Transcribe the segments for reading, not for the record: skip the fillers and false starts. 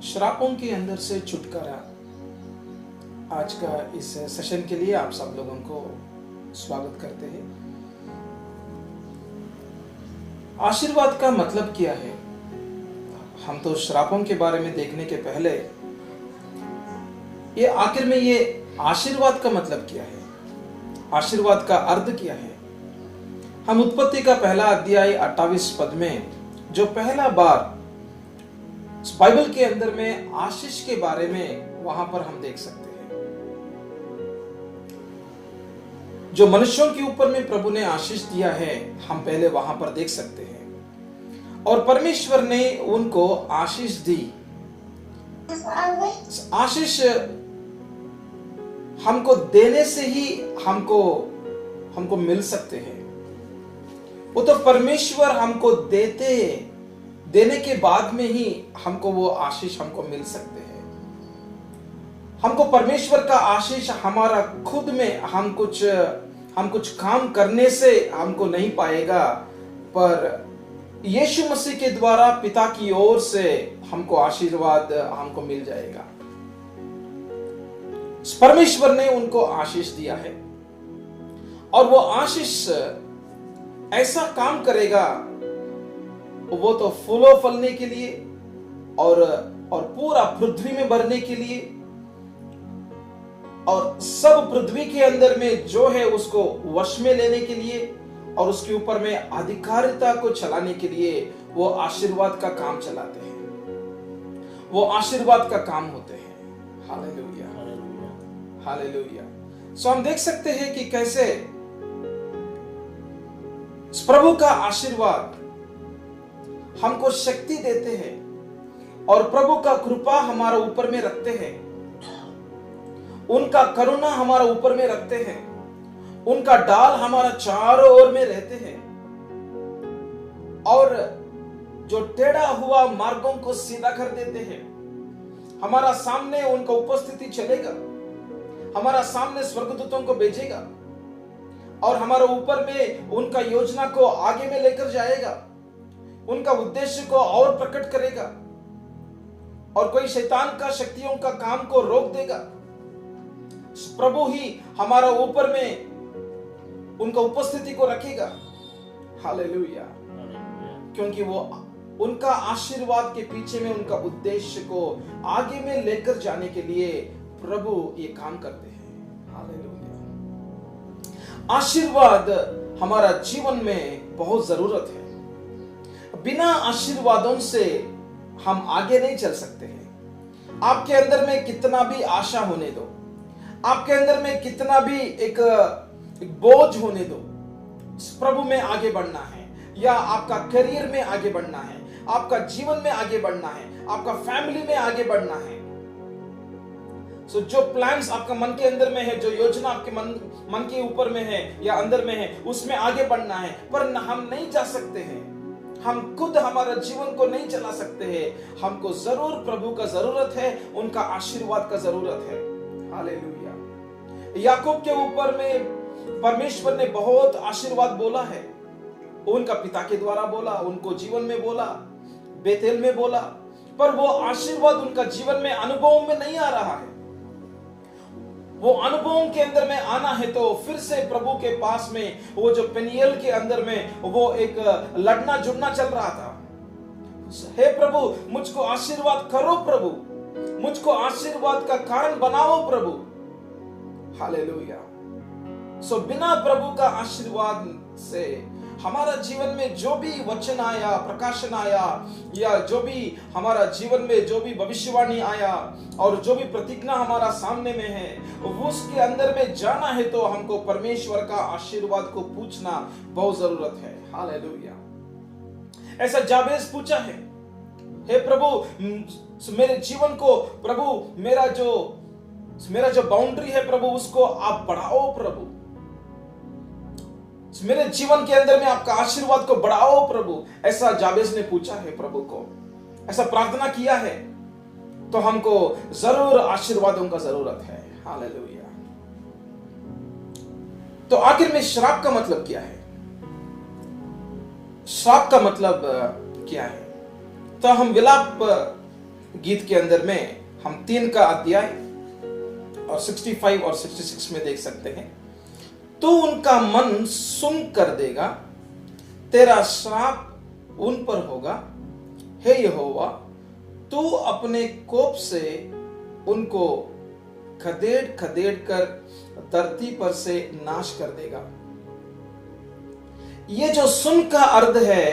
श्रापों के अंदर से छुटकारा। आज का इस सेशन के लिए आप सब लोगों को स्वागत करते हैं। आशीर्वाद का मतलब क्या है? हम तो श्रापों के बारे में देखने के पहले ये आखिर में ये आशीर्वाद का मतलब क्या है, आशीर्वाद का अर्थ क्या है। हम उत्पत्ति का पहला अध्याय 28 पद में जो पहला बार बाइबल के अंदर में आशीष के बारे में वहां पर हम देख सकते हैं। जो मनुष्यों के ऊपर में प्रभु ने आशीष दिया है, हम पहले वहां पर देख सकते हैं। और परमेश्वर ने उनको आशीष दी। आशीष हमको देने से ही हमको मिल सकते हैं। वो तो परमेश्वर हमको देने के बाद में ही हमको वो आशीष हमको मिल सकते हैं। हमको परमेश्वर का आशीष हमारा खुद में हम कुछ काम करने से हमको नहीं पाएगा, पर यीशु मसीह के द्वारा पिता की ओर से हमको आशीर्वाद हमको मिल जाएगा। परमेश्वर ने उनको आशीष दिया है और वो आशीष ऐसा काम करेगा, वो तो फूलों फलने के लिए और पूरा पृथ्वी में भरने के लिए और सब पृथ्वी के अंदर में जो है उसको वश में लेने के लिए और उसके ऊपर में अधिकारिता को चलाने के लिए वो आशीर्वाद का काम चलाते हैं। वो आशीर्वाद का काम होते हैं। Hallelujah, hallelujah. सो हम देख सकते हैं कि कैसे प्रभु का आशीर्वाद हमको शक्ति देते हैं और प्रभु का कृपा हमारे ऊपर में रखते हैं, उनका करुणा हमारे ऊपर में रखते हैं, उनका डाल हमारा चारों ओर में रहते हैं और जो टेढ़ा हुआ मार्गों को सीधा कर देते हैं। हमारा सामने उनका उपस्थिति चलेगा, हमारा सामने स्वर्गदूतों को भेजेगा और हमारे ऊपर में उनका योजना को आगे में लेकर जाएगा, उनका उद्देश्य को और प्रकट करेगा और कोई शैतान का शक्तियों का काम को रोक देगा। प्रभु ही हमारा ऊपर में उनका उपस्थिति को रखेगा। हालेलुया। क्योंकि वो उनका आशीर्वाद के पीछे में उनका उद्देश्य को आगे में लेकर जाने के लिए प्रभु ये काम करते हैं। हालेलुया। आशीर्वाद हमारा जीवन में बहुत जरूरत है। बिना आशीर्वादों से हम आगे नहीं चल सकते हैं। आपके अंदर में कितना भी आशा होने दो, आपके अंदर में कितना भी एक बोझ होने दो, प्रभु में आगे बढ़ना है या आपका करियर में आगे बढ़ना है, आपका जीवन में आगे बढ़ना है, आपका फैमिली में आगे बढ़ना है। सो जो प्लान्स आपका मन के अंदर में है, जो योजना आपके मन के ऊपर में है या अंदर में है, उसमें आगे बढ़ना है। पर हम नहीं जा सकते हैं, हम खुद हमारा जीवन को नहीं चला सकते हैं। हमको जरूर प्रभु का जरूरत है, उनका आशीर्वाद का जरूरत है। हालेलुया। याकूब के ऊपर में परमेश्वर ने बहुत आशीर्वाद बोला है। उनका पिता के द्वारा बोला, उनको जीवन में बोला, बेतेल में बोला, पर वो आशीर्वाद उनका जीवन में अनुभव में नहीं आ रहा है। वो अनुभवों के अंदर में आना है तो फिर से प्रभु के पास में वो जो पेनियल के अंदर में वो एक लड़ना जुड़ना चल रहा था। हे प्रभु, मुझको आशीर्वाद करो प्रभु, मुझको आशीर्वाद का कारण बनाओ प्रभु। हालेलुया। सो बिना प्रभु का आशीर्वाद से हमारा जीवन में जो भी वचन आया, प्रकाशन आया, या जो भी हमारा जीवन में जो भी भविष्यवाणी आया और जो भी प्रतिज्ञा हमारा सामने में है, वो उसके अंदर में जाना है तो हमको परमेश्वर का आशीर्वाद को पूछना बहुत जरूरत है। हालेलुया। ऐसा जाबेज पूछा है, हे प्रभु मेरे जीवन को, प्रभु मेरा जो बाउंड्री है प्रभु, उसको आप बढ़ाओ प्रभु, मेरे जीवन के अंदर में आपका आशीर्वाद को बढ़ाओ प्रभु। ऐसा जाबेज ने पूछा है प्रभु को, ऐसा प्रार्थना किया है। तो हमको जरूर आशीर्वादों का जरूरत है। हालेलुया। तो आखिर में श्राप का मतलब क्या है? श्राप का मतलब क्या है? तो हम विलाप गीत के अंदर में हम 3 का अध्याय और 65 और 66 में देख सकते हैं। तू उनका मन सुन कर देगा, तेरा श्राप उन पर होगा। हे यहोवा, तू अपने कोप से उनको खदेड़ खदेड़ कर धरती पर से नाश कर देगा। ये जो सुन का अर्थ है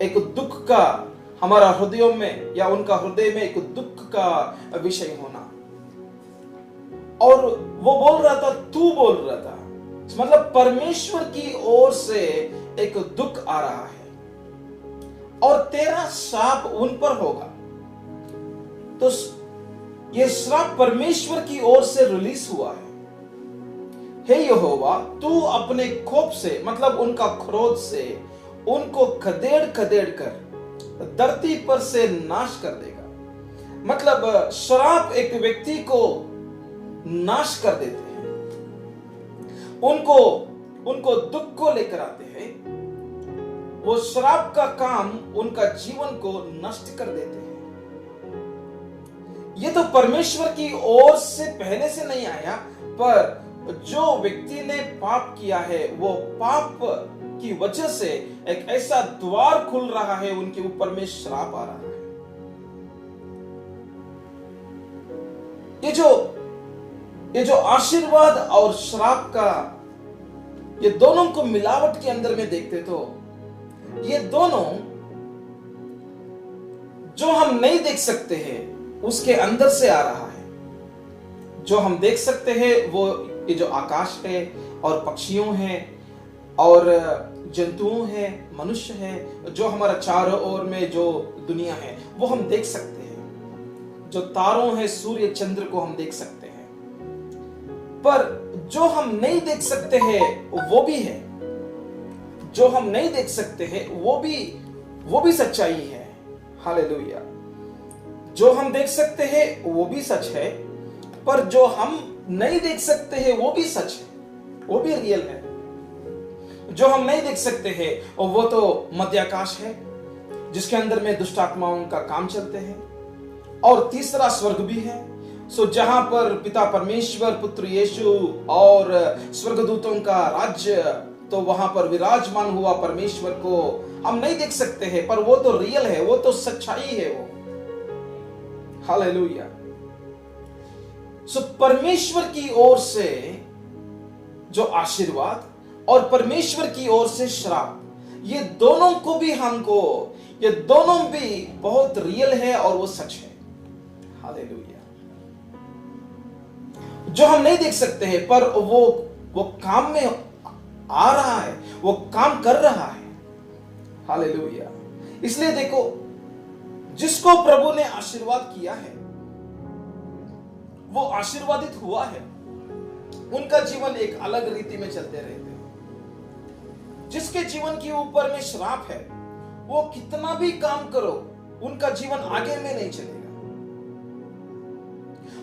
एक दुख का, हमारा हृदयों में या उनका हृदय में एक दुख का विषय होना। और वो बोल रहा था, तू बोल रहा था, मतलब परमेश्वर की ओर से एक दुख आ रहा है और तेरा श्राप उन पर होगा। तो ये श्राप परमेश्वर की ओर से रिलीज हुआ है। हे यहोवा, तू अपने कोप से, मतलब उनका क्रोध से उनको खदेड़ खदेड़ कर धरती पर से नाश कर देगा। मतलब श्राप एक व्यक्ति को नाश कर देते हैं, उनको दुख को लेकर आते हैं। वो श्राप का काम उनका जीवन को नष्ट कर देते हैं। ये तो परमेश्वर की ओर से पहले से नहीं आया, पर जो व्यक्ति ने पाप किया है वो पाप की वजह से एक ऐसा द्वार खुल रहा है, उनके ऊपर में श्राप आ रहा है। ये जो आशीर्वाद और श्राप का, ये दोनों को मिलावट के अंदर में देखते तो ये दोनों जो हम नहीं देख सकते हैं उसके अंदर से आ रहा है। जो हम देख सकते हैं वो ये जो आकाश है और पक्षियों हैं और जंतुओं हैं, मनुष्य है, जो हमारा चारों ओर में जो दुनिया है वो हम देख सकते हैं। जो तारों हैं, सूर्य चंद्र को हम देख सकते हैं, पर जो हम नहीं देख सकते हैं वो भी है। जो हम नहीं देख सकते हैं वो भी सच्चाई है। हालेलुया। जो हम देख सकते हैं वो भी सच है, पर जो हम नहीं देख सकते हैं वो भी सच है, वो भी रियल है। जो हम नहीं देख सकते हैं वो तो मध्याकाश है, जिसके अंदर में दुष्ट आत्माओं का काम चलते हैं, और तीसरा स्वर्ग भी है। सो जहां पर पिता परमेश्वर, पुत्र यीशु और स्वर्गदूतों का राज्य, तो वहां पर विराजमान हुआ परमेश्वर को हम नहीं देख सकते हैं, पर वो तो रियल है, वो तो सच्चाई है वो। हालेलुया। सो परमेश्वर की ओर से जो आशीर्वाद और परमेश्वर की ओर से श्राप, ये दोनों को भी हमको, ये दोनों भी बहुत रियल है और वो सच है। हालेलुया। जो हम नहीं देख सकते हैं, पर वो काम में आ रहा है, वो काम कर रहा है। हालेलुया। इसलिए देखो, जिसको प्रभु ने आशीर्वाद किया है वो आशीर्वादित हुआ है। उनका जीवन एक अलग रीति में चलते रहते हैं। जिसके जीवन के ऊपर में श्राप है, वो कितना भी काम करो, उनका जीवन आगे में नहीं चलेगा।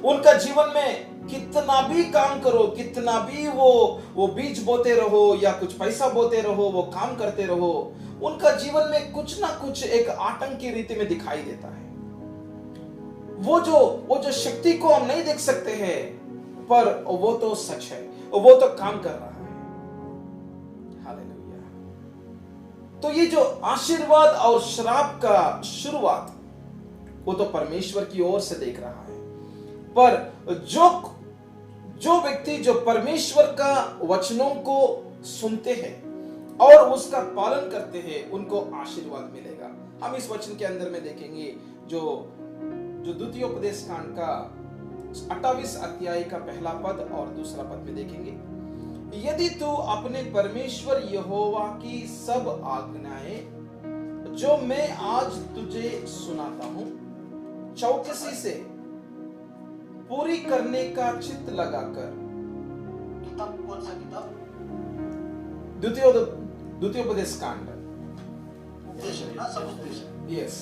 उनका जीवन में कितना भी काम करो, कितना भी वो बीज बोते रहो या कुछ पैसा बोते रहो, वो काम करते रहो, उनका जीवन में कुछ ना कुछ एक आतंक की रीति में दिखाई देता है। वो जो शक्ति को हम नहीं देख सकते हैं, पर वो तो सच है, वो तो काम कर रहा है। हालेलुया। तो ये जो आशीर्वाद और श्राप का शुरुआत, वो तो परमेश्वर की ओर से देख रहा है, पर जो व्यक्ति जो परमेश्वर का वचनों को सुनते हैं और उसका पालन करते हैं, उनको आशीर्वाद मिलेगा। हम इस वचन के अंदर में देखेंगे जो द्वितीय उपदेश कांड का 28 अध्याय का पहला पद और दूसरा पद में देखेंगे। यदि तू अपने परमेश्वर यहोवा की सब आज्ञाएं जो मैं आज तुझे सुनाता हूं चौकसी से पूरी करने का चित्त लगाकर। किताब कौन सा किताब? द्वितीय उपदेश कांड। यस।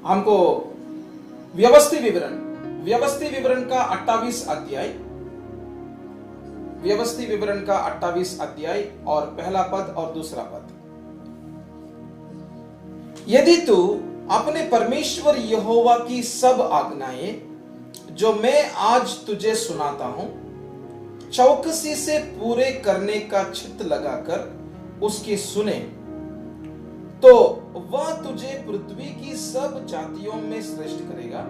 हमको व्यवस्थित विवरण का 28 अध्याय, व्यवस्थित विवरण का 28 अध्याय और पहला पद और दूसरा पद। यदि तू अपने परमेश्वर यहोवा की सब आज्ञाएं जो मैं आज तुझे सुनाता हूं चौकसी से पूरे करने का चित्त लगाकर उसकी सुने, तो वह तुझे पृथ्वी की सब जातियों में श्रेष्ठ करेगा।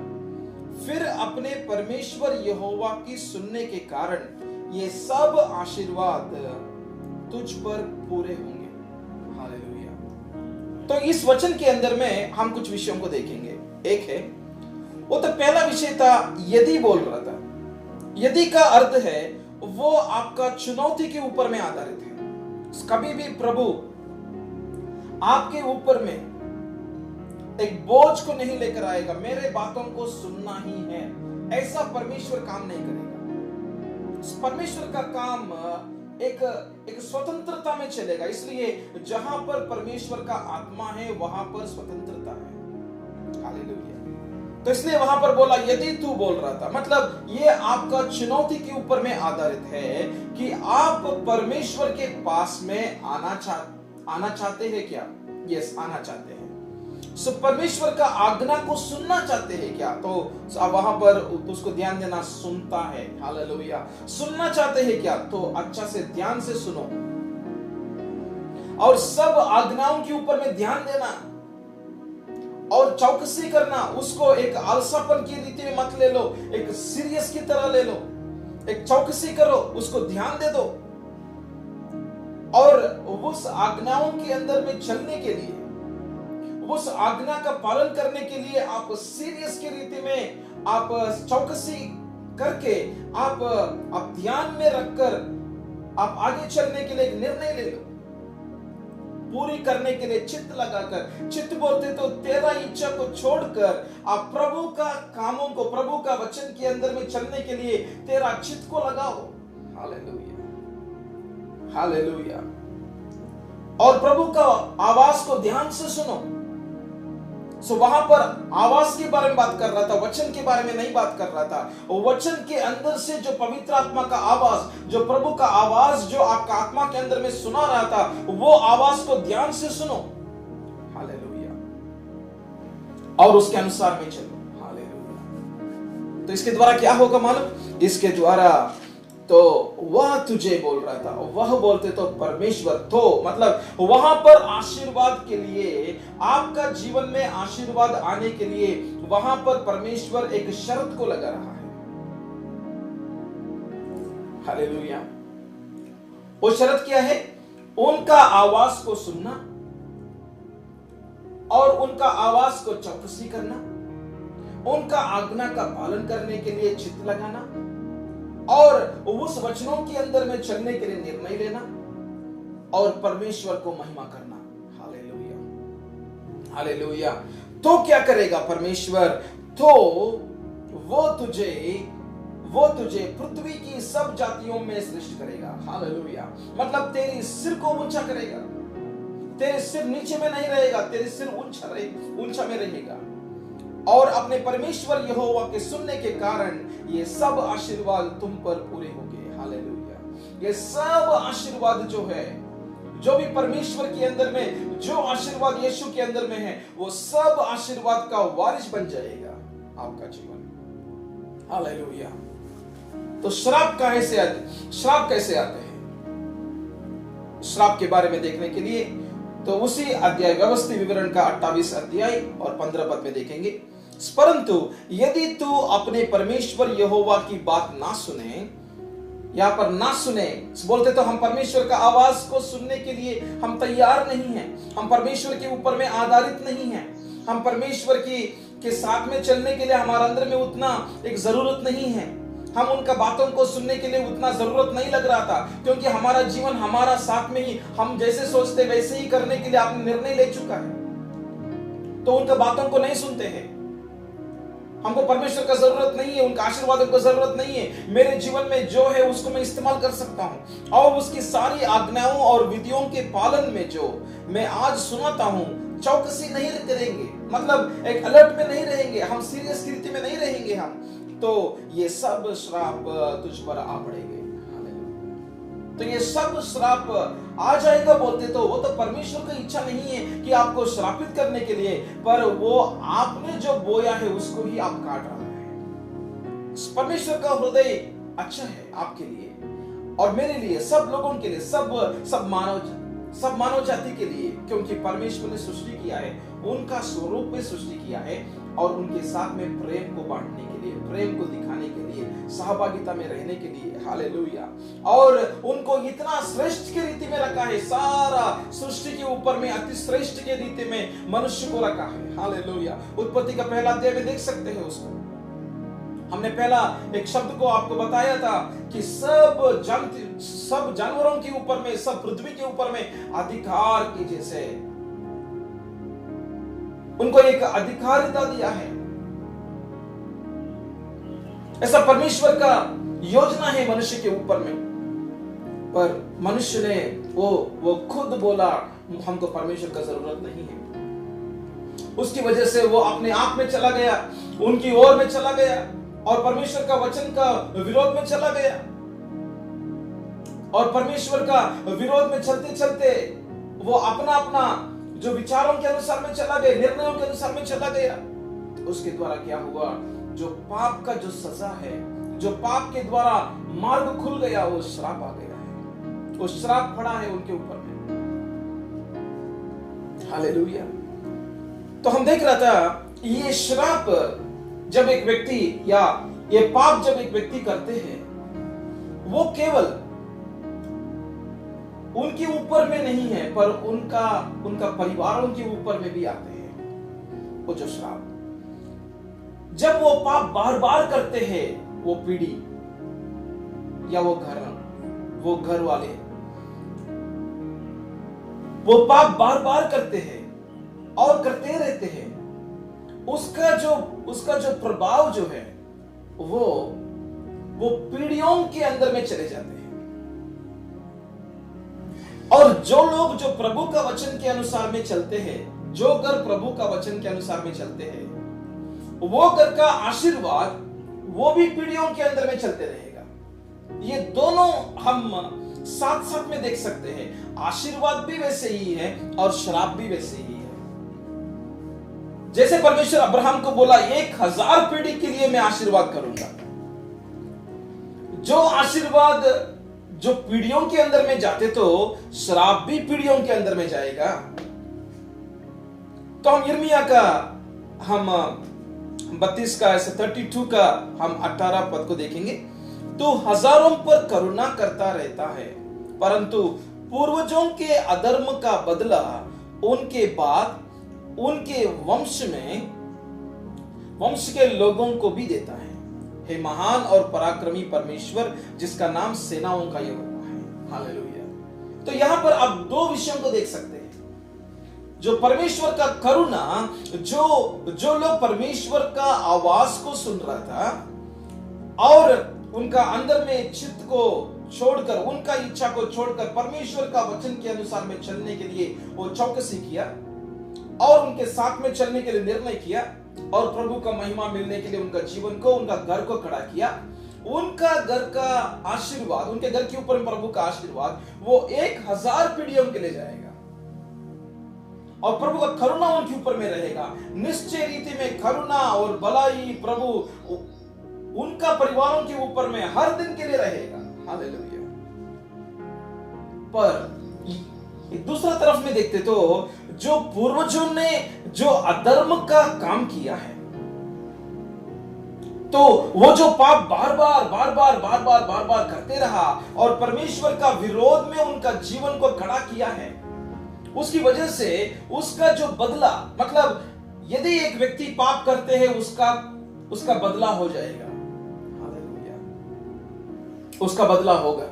फिर अपने परमेश्वर यहोवा की सुनने के कारण ये सब आशीर्वाद तुझ पर पूरे होंगे। हालेलुया। तो इस वचन के अंदर में हम कुछ विषयों को देखेंगे। एक है, वो तो पहला विषय था, यदि बोल रहा था। यदि का अर्थ है वो आपका चुनौती के ऊपर में आधारित है। कभी भी प्रभु आपके ऊपर में एक बोझ को नहीं लेकर आएगा, मेरे बातों को सुनना ही है, ऐसा परमेश्वर काम नहीं करेगा। परमेश्वर का काम एक स्वतंत्रता में चलेगा। इसलिए जहां पर परमेश्वर का आत्मा है वहां पर स्वतंत्रता है। हालेलुया। तो इसलिए वहां पर बोला यदि तू बोल रहा था, मतलब ये आपका चुनौती के ऊपर में आधारित है कि आप परमेश्वर के पास में आना चाहते हैं क्या? यस, आना चाहते हैं। सो परमेश्वर का आज्ञा को सुनना चाहते हैं क्या? तो वहां पर उसको ध्यान देना, सुनता है। हालेलुया। सुनना चाहते हैं क्या? तो अच्छा से ध्यान से सुनो और सब आज्ञाओं के ऊपर में ध्यान देना और चौकसी करना। उसको एक आलसापन की रीति में मत ले लो, एक सीरियस की तरह ले लो। एक चौकसी करो, उसको ध्यान दे दो और उस आज्ञाओं के अंदर में चलने के लिए, उस आज्ञा का पालन करने के लिए आप सीरियस की रीति में आप चौकसी करके आप ध्यान में रखकर आप आगे चलने के लिए एक निर्णय ले लो, पूरी करने के लिए चित्त लगाकर। चित्त बोलते तो तेरा इच्छा को छोड़कर आप प्रभु का कामों को, प्रभु का वचन के अंदर में चलने के लिए तेरा चित्त को लगाओ। Hallelujah, hallelujah. और प्रभु का आवाज को ध्यान से सुनो। सो वहां पर आवाज के बारे में बात कर रहा था, वचन के बारे में नहीं बात कर रहा था। वचन के अंदर से जो पवित्र आत्मा का आवाज, जो प्रभु का आवाज जो आपका आत्मा के अंदर में सुना रहा था, वो आवाज को ध्यान से सुनो। हालेलुया। और उसके अनुसार में चलो। हालेलुया। तो इसके द्वारा क्या होगा मालूम? इसके द्वारा तो वह तुझे बोल रहा था, वह बोलते तो परमेश्वर, तो मतलब वहां पर आशीर्वाद के लिए, आपका जीवन में आशीर्वाद आने के लिए वहां पर परमेश्वर एक शर्त को लगा रहा है। हालेलुया। वो शर्त क्या है? उनका आवाज को सुनना और उनका आवाज को चौकसी करना, उनका आज्ञा का पालन करने के लिए चित्त लगाना और उस वचनों के अंदर में चलने के लिए निर्णय लेना और परमेश्वर को महिमा करना। Hallelujah, hallelujah. तो क्या करेगा परमेश्वर? तो वो तुझे पृथ्वी की सब जातियों में श्रेष्ठ करेगा। हालेलुया। मतलब तेरी सिर को ऊंचा करेगा, तेरे सिर नीचे में नहीं रहेगा, तेरे सिर ऊंचा में रहेगा। और अपने परमेश्वर यहोवा के सुनने के कारण ये सब आशीर्वाद तुम पर पूरे होंगे। हालेलुया। ये सब आशीर्वाद जो है, जो भी परमेश्वर के अंदर में, जो आशीर्वाद यीशु के अंदर में है, वो सब आशीर्वाद का वारिस बन जाएगा आपका जीवन। हालेलुया। तो श्राप कैसे आते हैं? श्राप के बारे में देखने के लिए तो उसी अध्याय, व्यवस्थित विवरण का 28 अध्याय और 15 पद में देखेंगे। परंतु यदि तू अपने परमेश्वर यहोवा की बात ना सुने, यहां पर ना सुने बोलते तो हम परमेश्वर का आवाज को सुनने के लिए हम तैयार नहीं हैं, हम परमेश्वर के ऊपर में आधारित नहीं हैं, हम परमेश्वर के साथ में चलने के लिए हमारे अंदर में उतना एक जरूरत नहीं है, हम उनका बातों को सुनने के लिए उतना जरूरत नहीं लग रहा था, क्योंकि हमारा जीवन हमारा साथ में ही, हम जैसे सोचते वैसे ही करने के लिए आपने निर्णय ले चुका है, तो उनका बातों को नहीं सुनते हैं। हमको परमेश्वर का जरूरत नहीं है, उनका आशीर्वादों को जरूरत नहीं है। मेरे जीवन में जो है उसको मैं इस्तेमाल कर सकता हूं और उसकी सारी आज्ञाओं और विधियों के पालन में जो मैं आज सुनाता हूं, चौकसी नहीं करेंगे, मतलब एक अलर्ट में नहीं रहेंगे, हम सीरियस स्थिति में नहीं रहेंगे हम, तो ये सब श्राप तुझ पर आ पड़ेंगे। तो ये सब श्राप आ जाएगा बोलते, तो वो तो परमेश्वर की इच्छा नहीं है कि आपको श्रापित करने के लिए, पर वो आपने जो बोया है उसको ही आप काट रहा है। परमेश्वर का हृदय अच्छा है आपके लिए और मेरे लिए, सब लोगों के लिए, सब मानव जाति के लिए, क्योंकि परमेश्वर ने सृष्टि किया है, उनका स्वरूप में सृष्टि किया है और उनके साथ में प्रेम को बांटने के लिए, प्रेम को दिखाने के लिए, सहभागिता में रहने के लिए। हालेलुया। और उनको इतना श्रेष्ठ की रीति में रखा है, सारा सृष्टि के ऊपर में अति श्रेष्ठ के रीति में मनुष्य को रखा है। हालेलुया। उत्पत्ति का पहला अध्याय में देख सकते हैं उसको। हमने पहला एक शब्द को आपको बताया था कि सब जानवरों के ऊपर में, सब पृथ्वी के ऊपर में अधिकार की जैसे उनको एक अधिकारिता दिया है। ऐसा परमेश्वर का योजना है मनुष्य के ऊपर में, पर मनुष्य ने वो खुद बोला हमको परमेश्वर का जरूरत नहीं है। उसकी वजह से वो अपने आप में चला गया, उनकी ओर में चला गया और परमेश्वर का वचन का विरोध में चला गया। और परमेश्वर का विरोध में चलते चलते वो अपना जो विचारों के अनुसार में चला गया, निर्णयों के अनुसार में चला गया। उसके द्वारा क्या हुआ, जो पाप का जो सजा है, जो पाप के द्वारा मार्ग खुल गया, वो श्राप आ गया है, वो श्राप पड़ा है उनके ऊपर में। हालेलुया। तो हम देख रहा था ये श्राप जब एक व्यक्ति या ये पाप जब एक व्यक्ति करते हैं, वो केवल उनके ऊपर में नहीं है, पर उनका परिवारों के ऊपर में भी आते हैं वो जो श्राप। जब वो पाप बार बार करते हैं, वो पीढ़ी या वो घर वाले वो पाप बार बार करते हैं और करते रहते हैं, उसका जो प्रभाव जो है वो पीढ़ियों के अंदर में चले जाते हैं। और जो लोग जो प्रभु का वचन के अनुसार में चलते हैं, जो घर प्रभु का वचन के अनुसार में चलते हैं, वो घर का आशीर्वाद वो भी पीढ़ियों के अंदर में चलते रहेगा। ये दोनों हम साथ साथ में देख सकते हैं। आशीर्वाद भी वैसे ही है और श्राप भी वैसे ही है। जैसे परमेश्वर अब्राहम को बोला 1000 पीढ़ी के लिए मैं आशीर्वाद करूंगा, जो आशीर्वाद जो पीढ़ियों के अंदर में जाते, तो श्राप भी पीढ़ियों के अंदर में जाएगा। तो हम यिर्मयाह का हम 32 का 32 का हम 18 पद को देखेंगे। तो हजारों पर करुणा करता रहता है, परंतु पूर्वजों के अधर्म का बदला उनके बाद उनके वंश के लोगों को भी देता है। हे महान और पराक्रमी परमेश्वर, जिसका नाम सेनाओं का यहोवा है। हालेलुया। तो यहां पर आप दो विषयों को देख सकते हैं। जो परमेश्वर का करुणा, जो लोग परमेश्वर का आवाज को सुन रहा था और उनका अंदर में चित्त को छोड़कर, उनका इच्छा को छोड़कर परमेश्वर का वचन के अनुसार में चलने के लिए वो चौकसी किया और उनके साथ में चलने के लिए निर्णय किया और प्रभु का महिमा मिलने के लिए उनका जीवन को, उनका घर को खड़ा किया। उनका घर का आशीर्वाद, उनके घर के ऊपर प्रभु का आशीर्वाद वो 1000 पीढ़ियों के लिए जाएगा और प्रभु का करुणा उनके ऊपर में रहेगा। निश्चय रीति में करुणा और भलाई प्रभु उनका परिवारों के ऊपर में हर दिन के लिए रहेगा। हालेलुया। पर दूसरा तरफ में देखते तो जो पूर्वजों ने जो अधर्म का काम किया है, तो वो जो पाप बार बार करते रहा और परमेश्वर का विरोध में उनका जीवन को खड़ा किया है, उसकी वजह से उसका जो बदला, मतलब यदि एक व्यक्ति पाप करते हैं उसका बदला हो जाएगा। हालेलुया। उसका बदला होगा।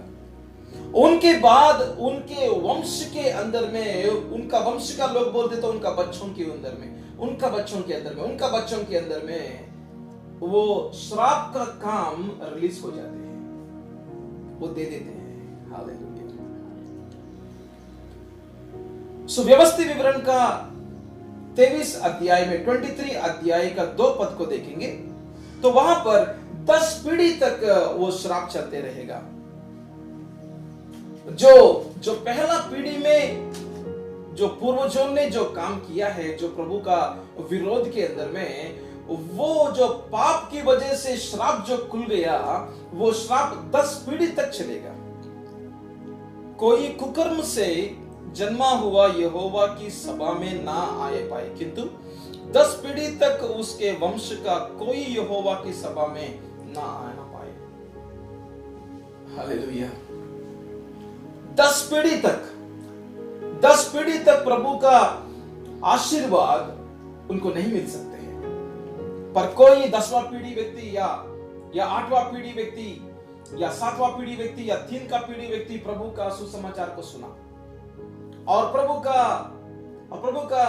उनके बाद उनके वंश के अंदर में, उनका वंश का लोग बोलते तो उनका बच्चों के अंदर में, उनका बच्चों के अंदर में वो श्राप का काम रिलीज हो जाते हैं, वो दे देते हैं। हालेलुया। सुव्यवस्थित विवरण का 23 अध्याय में 23 अध्याय का 2 पद को देखेंगे तो वहां पर 10 पीढ़ी तक वो श्राप चलते रहेगा। जो जो पहला पीढ़ी में जो पूर्वजों ने जो काम किया है, जो प्रभु का विरोध के अंदर में, वो जो पाप की वजह से श्राप जो खुल गया, वो श्राप 10 पीढ़ी तक चलेगा। कोई कुकर्म से जन्मा हुआ यहोवा की सभा में ना आए पाए, किंतु 10 पीढ़ी तक उसके वंश का कोई यहोवा की सभा में ना आना पाए। हालेलुया। 10 पीढ़ी तक, 10 पीढ़ी तक प्रभु का आशीर्वाद उनको नहीं मिल सकते हैं। पर कोई 10वां पीढ़ी व्यक्ति या 8वां पीढ़ी व्यक्ति या 7वां पीढ़ी व्यक्ति या 3 का पीढ़ी व्यक्ति प्रभु का सुसमाचार को सुना और प्रभु का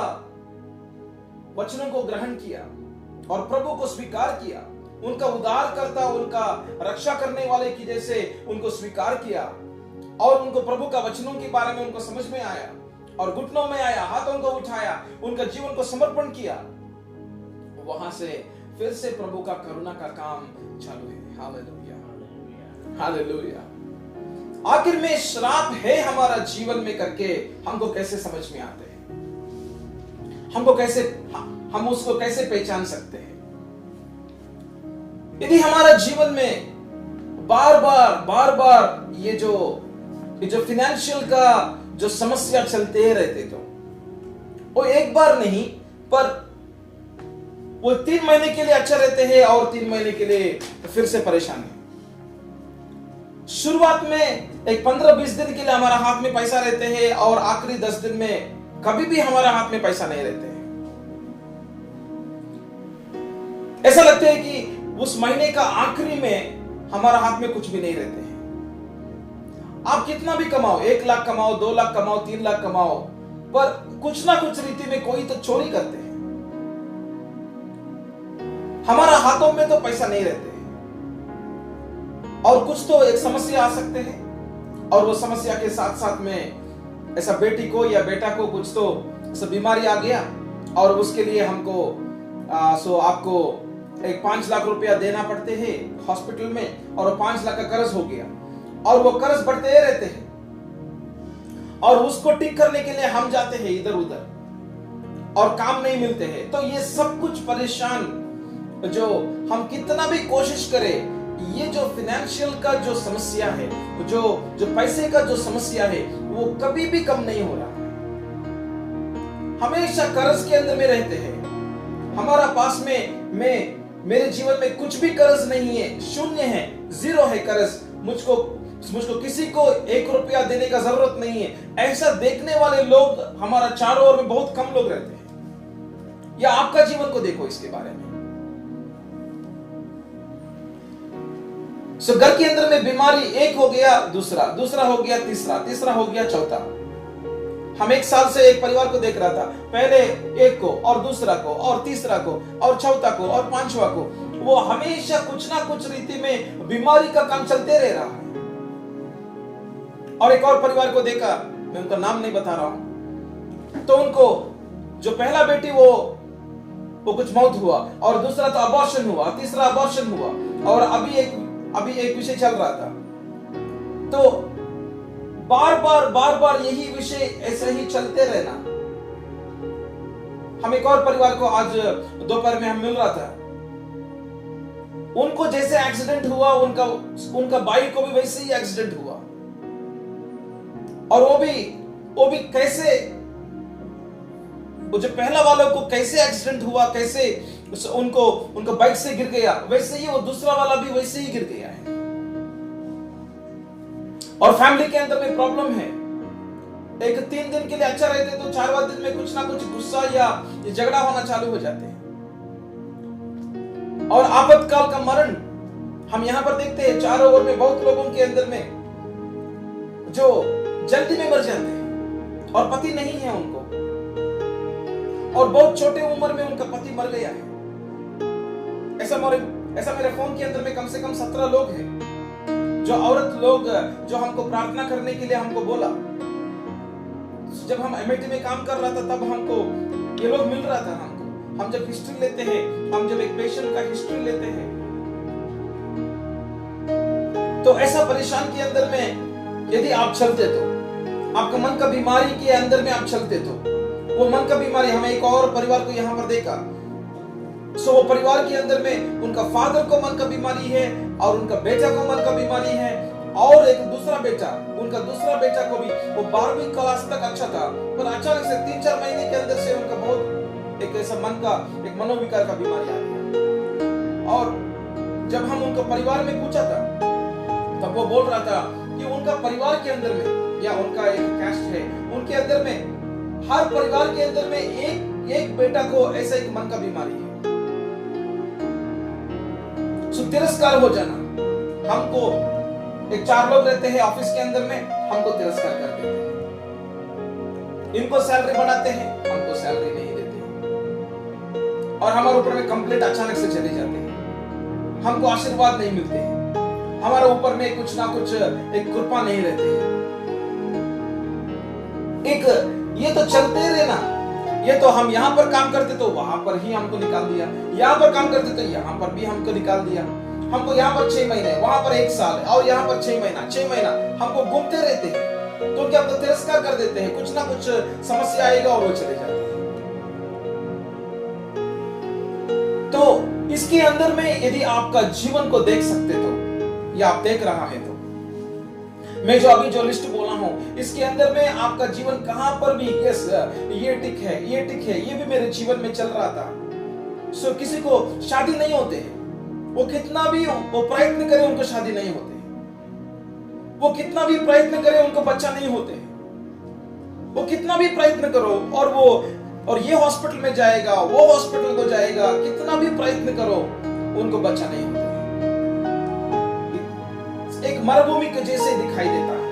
वचनों को ग्रहण किया और प्रभु को स्वीकार किया, उनका उद्धारकर्ता, उनका रक्षा करने वाले की जैसे उनको स्वीकार किया और उनको प्रभु का वचनों के बारे में उनको समझ में आया और घुटनों में आया, हाथों को उठाया, उनका जीवन को समर्पण किया, वहां से फिर से प्रभु का करुणा का काम चालू है। Hallelujah, hallelujah. आखिर में श्राप है हमारा जीवन में करके हमको कैसे समझ में आते हैं, हम उसको कैसे पहचान सकते हैं? यदि हमारा जीवन में बार बार ये जो फिनेंशियल का जो समस्या चलते रहते, तो वो एक बार नहीं, पर वो 3 महीने के लिए अच्छा रहते हैं और 3 महीने के लिए फिर से परेशान है। शुरुआत में एक 15-20 दिन के लिए हमारा हाथ में पैसा रहते हैं और आखिरी 10 दिन में कभी भी हमारा हाथ में पैसा नहीं रहते हैं। ऐसा लगता है कि उस महीने का आखिरी में हमारा हाथ में कुछ भी नहीं रहते हैं। आप कितना भी कमाओ, 1 लाख कमाओ, 2 लाख कमाओ, 3 लाख कमाओ, पर कुछ ना कुछ रीति में कोई तो चोरी करते हैं। हमारा हाथों में तो पैसा नहीं रहते हैं और कुछ तो एक समस्या आ सकते हैं और वो समस्या के साथ साथ में ऐसा बेटी को या बेटा को कुछ तो ऐसा बीमारी आ गया और उसके लिए हमको आपको एक 5 लाख रुपया देना पड़ते हैं हॉस्पिटल में और 5 लाख का कर्ज हो गया और वो कर्ज बढ़ते रहते हैं और उसको ठीक करने के लिए हम जाते हैं इधर उधर और काम नहीं मिलते हैं। तो ये सब कुछ परेशान, जो हम कितना भी कोशिश करें, ये जो फिनेंशियल का जो समस्या है, जो पैसे का जो समस्या है, वो कभी भी कम नहीं हो रहा। हमेशा कर्ज के अंदर में रहते हैं। हमारा पास में मेरे जीवन में कुछ भी कर्ज नहीं है, शून्य है, 0 है कर्ज। मुझको किसी को 1 रुपया देने का जरूरत नहीं है। ऐसा देखने वाले लोग हमारा चारों ओर में बहुत कम लोग रहते हैं। या आपका जीवन को देखो इसके बारे में। घर के अंदर में बीमारी, एक हो गया, दूसरा हो गया, तीसरा हो गया, चौथा। हम 1 साल से एक परिवार को देख रहा था, पहले एक को और दूसरा को और तीसरा को और चौथा को और 5वां को। वो हमेशा कुछ ना कुछ रीति में बीमारी का काम चलते रह रहा है। और एक और परिवार को देखा, मैं उनका नाम नहीं बता रहा हूं, तो उनको जो पहला बेटी वो कुछ मौत हुआ और दूसरा तो अबॉर्शन हुआ, तीसरा अबॉर्शन हुआ और अभी एक विषय चल रहा था। तो बार बार यही विषय ऐसे ही चलते रहना। हम एक और परिवार को आज दोपहर में हम मिल रहा था, उनको जैसे एक्सीडेंट हुआ, उनका बाइक को भी वैसे ही एक्सीडेंट हुआ और वो भी कैसे, वो जो पहला वालों को कैसे एक्सीडेंट हुआ, कैसे उनका बाइक से गिर गया, वैसे ही वो दूसरा वाला भी वैसे ही गिर गया है। और फैमिली के अंदर में प्रॉब्लम है। एक 3 दिन के लिए अच्छा रहते तो 4वां दिन में कुछ ना कुछ गुस्सा या झगड़ा होना चालू हो जाते हैं। और आपातकाल का मरण हम यहां पर देखते हैं। चारों ओर में बहुत लोगों के अंदर में जो जल्दी में मर जाते हैं और पति नहीं है उनको, और बहुत छोटे उम्र में उनका पति मर गया है। ऐसा मेरे फोन के अंदर में कम से कम 17 लोग हैं, जो औरत लोग जो हमको प्रार्थना करने के लिए हमको बोला। जब हम एमआईटी में काम कर रहा था तब हमको ये लोग मिल रहा था। हम जब हिस्ट्री लेते हैं, हम जब एक पेशेंट का हिस्ट्री लेते हैं, तो ऐसा परेशान के अंदर में यदि आप चलते तो, आपका मन का बीमारी के अंदर में आप चलते तो, वो मन का बीमारी, हमें एक और परिवार को यहां पर देखा, सो वो परिवार के अंदर में उनका फादर को मन का बीमारी है और उनका बेटा को मन का बीमारी है, और एक दूसरा बेटा, उनका दूसरा बेटा को भी, वो 12वीं क्लास तक अच्छा था, पर अचानक से 3-4 महीने के अंदर से उनका बहुत एक ऐसा मन का एक मनोविकार का बीमारी आ गया। और जब हम उनका परिवार में पूछा था, तब वो बोल रहा था कि उनका परिवार के अंदर में, या उनका एक कास्ट है, उनके अंदर में, हर परिवार के अंदर में एक बेटा को ऐसा एक मन का बीमारी है। सो तिरस्कार हो जाना, हमको एक 4 लोग रहते हैं ऑफिस के अंदर में, हमको तिरस्कार कर देते हैं, इनको सैलरी बढ़ाते हैं, हमको सैलरी नहीं देते, और हमारे ऊपर में कंप्लेंट अचानक से चले जाते हैं, हमको आशीर्वाद नहीं मिलते हैं, हमारे ऊपर में कुछ ना कुछ एक कृपा नहीं रहती है। एक ये तो चलते रहना, ये तो हम यहाँ पर काम करते तो वहां पर ही हमको निकाल दिया, यहाँ पर काम करते तो यहाँ पर भी हमको निकाल दिया, हमको यहाँ पर 6 महीने, वहां पर 1 साल, और यहाँ पर 6 महीना हमको घूमते रहते हैं, तो क्या हमको तिरस्कार कर देते हैं, कुछ ना कुछ समस्या आएगा और वो चले जाते हैं। तो इसके अंदर में यदि आपका जीवन को देख सकते तो, या आप देख रहा है तो, मैं जो अभी जो लिस्ट बोला हूं, इसके अंदर में आपका जीवन कहां पर भी यस ये टिक है, ये टिक है, ये भी मेरे जीवन में चल रहा था। सो किसी को शादी नहीं होते है, वो कितना भी वो प्रयत्न करे उनको शादी नहीं होते, वो कितना भी प्रयत्न करे उनको बच्चा नहीं होते, वो कितना भी प्रयत्न करो और ये हॉस्पिटल में जाएगा, वो हॉस्पिटल को जाएगा, कितना भी प्रयत्न करो उनको बच्चा नहीं होता। एक मरुभूमि के जैसे दिखाई देता है,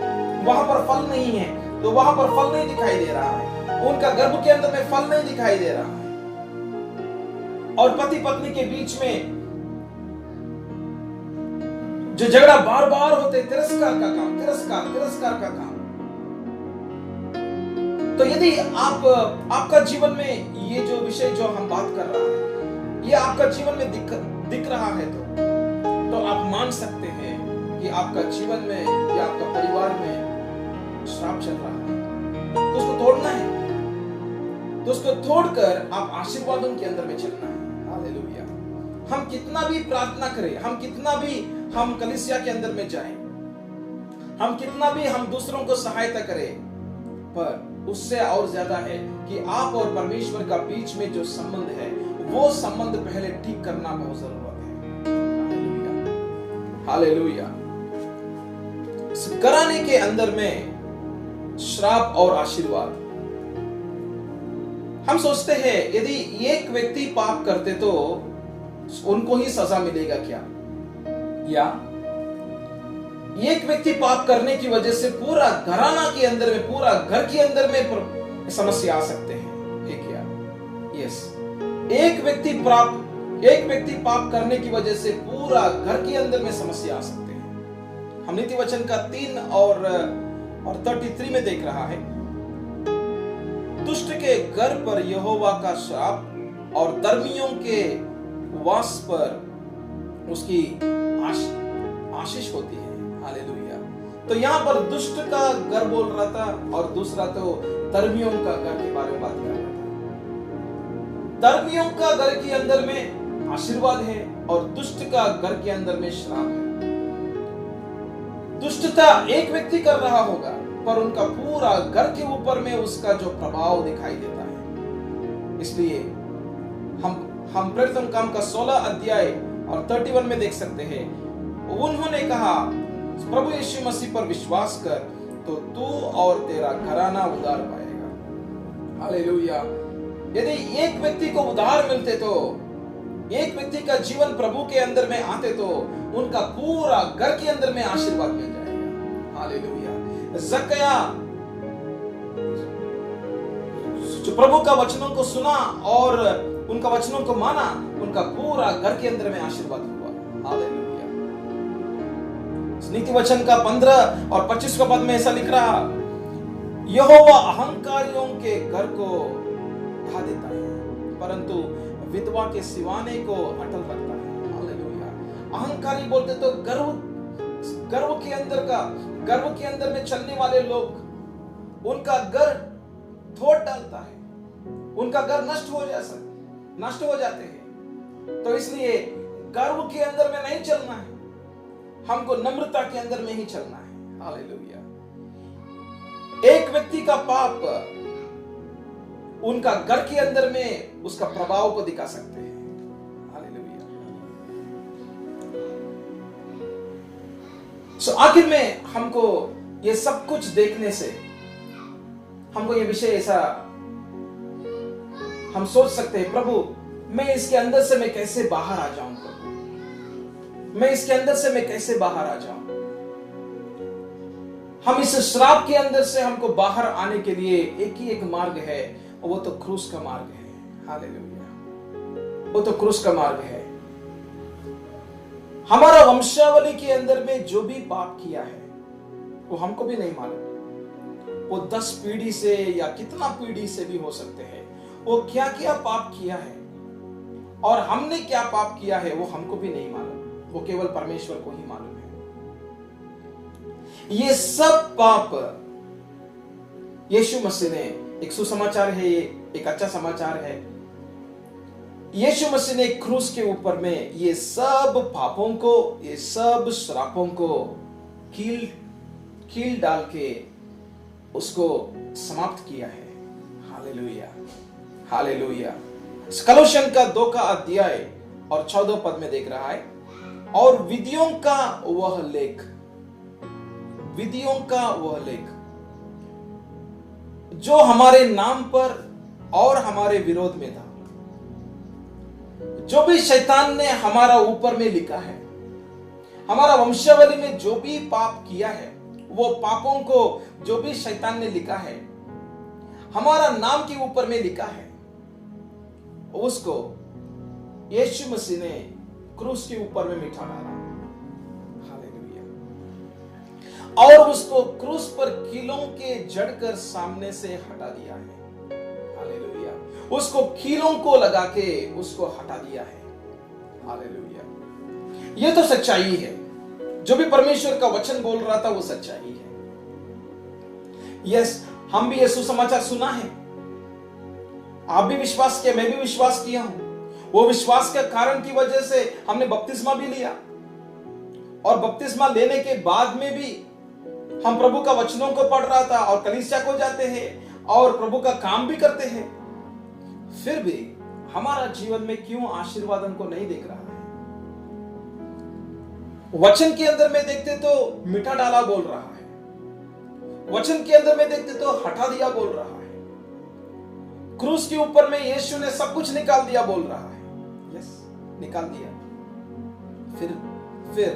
वहां पर फल नहीं है तो वहां पर फल नहीं दिखाई दे रहा है, उनका गर्भ के अंदर में फल नहीं दिखाई दे रहा है, और पति पत्नी के बीच में जो झगड़ा बार बार होते, तिरस्कार का काम, तिरस्कार का काम। तो यदि आपका जीवन में ये जो विषय जो हम बात कर रहा है, ये आपका जीवन में दिख रहा है तो आप मान सकते हैं कि आपका जीवन में या आपका परिवार में श्राप चल रहा है, तो उसको तोड़ना है, तो उसको तोड़कर आप आशीर्वादों के अंदर में चलना है। हालेलुया। हम कितना भी प्रार्थना करें, हम कितना भी हम कलीसिया के अंदर में जाएं, हम कितना भी हम दूसरों को सहायता करें, पर उससे और ज्यादा है कि आप और परमेश्वर का बीच में जो संबंध है, वो संबंध पहले ठीक करना बहुत जरूरत है। हालेलुया। घराने के अंदर में श्राप और आशीर्वाद, हम सोचते हैं यदि एक व्यक्ति पाप करते तो उनको ही सजा मिलेगा क्या, या एक व्यक्ति पाप करने की वजह से पूरा घराना के अंदर में, पूरा घर के अंदर में समस्या आ सकते हैं, है क्या? यस, एक व्यक्ति पाप करने की वजह से पूरा घर के अंदर में समस्या आ सकते हैं। हम नीति वचन का 3 और 33 में देख रहा है, दुष्ट के घर पर यहोवा का श्राप और धर्मियों के वास पर उसकी आशीष होती है। हालेलुया। तो यहाँ पर दुष्ट का घर बोल रहा था और दूसरा तो धर्मियों का घर के बारे में बात कर रहा था। धर्मियों का घर के अंदर में आशीर्वाद है और दुष्ट का घर के अंदर में श्राप है। दुष्टता एक व्यक्ति कर रहा होगा, पर उनका पूरा घर के ऊपर में उसका जो प्रभाव दिखाई देता है। इसलिए हम प्रथम काम का 16 अध्याय और 31 में देख सकते हैं, उन्होंने कहा प्रभु यीशु मसीह पर विश्वास कर तो तू और तेरा घराना उद्धार पाएगा। हालेलुया। यदि एक व्यक्ति को उद्धार मिलते तो, एक व्यक्ति का जीवन प्रभु के अंदर में आते तो उनका पूरा घर के अंदर में आशीर्वाद मिल जाएगा। हालेलुया। जकरिया जो प्रभु का वचनों को सुना और उनका वचनों को माना, उनका पूरा घर के अंदर में आशीर्वाद हुआ। हालेलुया। नीति वचन का 15 और 25 का पद में ऐसा लिख रहा, यहोवा अहंकारियों के घर को ढा देता है, परंतु विधवा के सिवाने को अटल रखता है। हालेलुया। अहंकारी बोलते तो गर्व के अंदर का गर्व के अंदर में चलने वाले लोग, उनका घर तोड़ डालता है, उनका घर नष्ट हो जाते हैं। तो इसलिए गर्व के अंदर में नहीं चलना है, हमको नम्रता के अंदर में ही चलना है। हालेलुया। एक व्यक्ति का पाप उनका घर के अंदर में उसका प्रभाव को दिखा सकते हैं। हालेलुया। आखिर में हमको ये सब कुछ देखने से हमको ये विषय ऐसा हम सोच सकते हैं, प्रभु मैं इसके अंदर से मैं कैसे बाहर आ जाऊं, प्रभु मैं इसके अंदर से मैं कैसे बाहर आ जाऊं। हम इस श्राप के अंदर से हमको बाहर आने के लिए एक ही एक मार्ग है, और वो तो क्रूस का मार्ग है। हालेलुया। वो तो क्रूस का मार्ग है। हमारा वंशावली के अंदर में जो भी पाप किया है वो हमको भी नहीं मालूम, वो 10 पीढ़ी से या कितना पीढ़ी से भी हो सकते हैं। वो क्या क्या पाप किया है और हमने क्या पाप किया है वो हमको भी नहीं मालूम, वो केवल परमेश्वर को ही मालूम है। ये सब पाप यीशु मसीह ने, एक सुसमाचार है, ये एक अच्छा समाचार है, यीशु मसीह ने क्रूस के ऊपर में ये सब पापों को, ये सब श्रापों को कील डाल के उसको समाप्त किया है। Hallelujah, hallelujah. कलोसियन का 2 का अध्याय और 14 पद में देख रहा है, और विधियों का वह लेख जो हमारे नाम पर और हमारे विरोध में था, जो भी शैतान ने हमारा ऊपर में लिखा है, हमारा वंशावली में जो भी पाप किया है, वो पापों को जो भी शैतान ने लिखा है, हमारा नाम के ऊपर में लिखा है, उसको यीशु मसीह ने क्रूस के ऊपर में मिटा डाला। हालेलुया। और उसको क्रूस पर कीलों के जड़कर सामने से हटा दिया है। हालेलुया। उसको कीलों को लगा के उसको हटा दिया है। हालेलुया। ये तो सच्चाई है, जो भी परमेश्वर का वचन बोल रहा था वो सच्चाई है। यस, हम भी ये सुसमाचार सुना है, आप भी विश्वास किया, मैं भी विश्वास किया हूं। वो विश्वास के कारण की वजह से हमने बपतिस्मा भी लिया, और बपतिस्मा लेने के बाद में भी हम प्रभु का वचनों को पढ़ रहा था, और कलीसिया को जाते हैं और प्रभु का काम भी करते हैं। फिर भी हमारा जीवन में क्यों आशीर्वाद हमको नहीं दिख रहा है? वचन के अंदर में देखते तो मिटा डाला बोल रहा है, वचन के अंदर में देखते तो हटा दिया बोल रहा है, क्रूस के ऊपर में यीशु ने सब कुछ निकाल दिया बोल रहा है। यस, निकाल दिया। फिर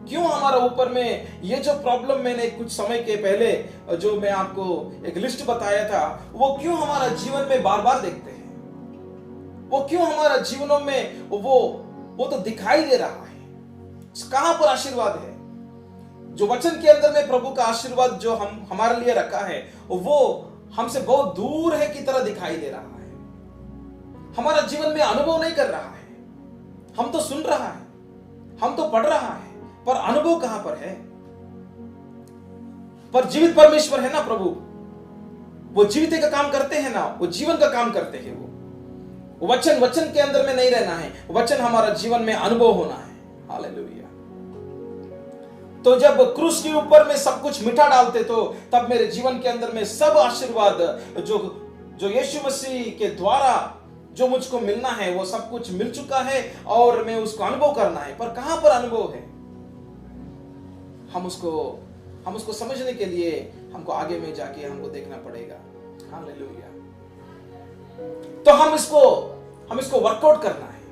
क्यों हमारा ऊपर में ये जो प्रॉब्लम मैंने कुछ समय के पहले जो मैं आपको एक लिस्ट बताया था, वो क्यों हमारा जीवन में बार बार देखते हैं? वो क्यों हमारा जीवनों में वो तो दिखाई दे रहा है। कहां पर आशीर्वाद है? जो वचन के अंदर में प्रभु का आशीर्वाद जो हमारे लिए रखा है, वो हमसे बहुत दूर है की तरह दिखाई दे रहा है। हमारा जीवन में अनुभव नहीं कर रहा है। हम तो सुन रहा है, हम तो पढ़ रहा है, पर अनुभव कहां पर है? पर जीवित परमेश्वर है ना प्रभु, वो जीवित का काम करते हैं ना, वो जीवन का काम करते हैं। वो वचन के अंदर में नहीं रहना है, वचन हमारा जीवन में अनुभव होना है। हालेलुया। तो जब क्रूस के ऊपर में सब कुछ मिटा डालते तो तब मेरे जीवन के अंदर में सब आशीर्वाद जो यीशु मसीह के द्वारा जो मुझको मिलना है वो सब कुछ मिल चुका है, और मैं उसको अनुभव करना है। पर कहां पर अनुभव है? हम उसको समझने के लिए हमको आगे में जाके हमको देखना पड़ेगा। हालेलुया। तो हम इसको वर्कआउट करना है,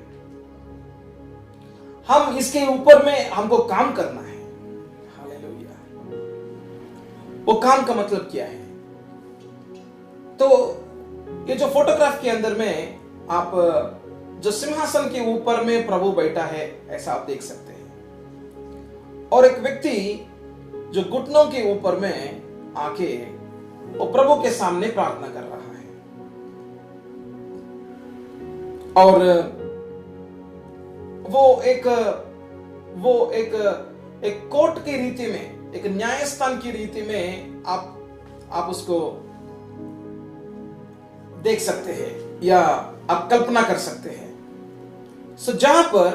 हम इसके ऊपर में हमको काम करना है। हालेलुया। वो काम का मतलब क्या है? तो ये जो फोटोग्राफ के अंदर में आप जो सिंहासन के ऊपर में प्रभु बैठा है, ऐसा आप देख सकते हैं, और एक व्यक्ति जो घुटनों के ऊपर में आके वो प्रभु के सामने प्रार्थना कर रहा है, और वो एक कोर्ट की रीति में एक न्यायस्थान की रीति में आप उसको देख सकते हैं या आप कल्पना कर सकते हैं। सो जहां पर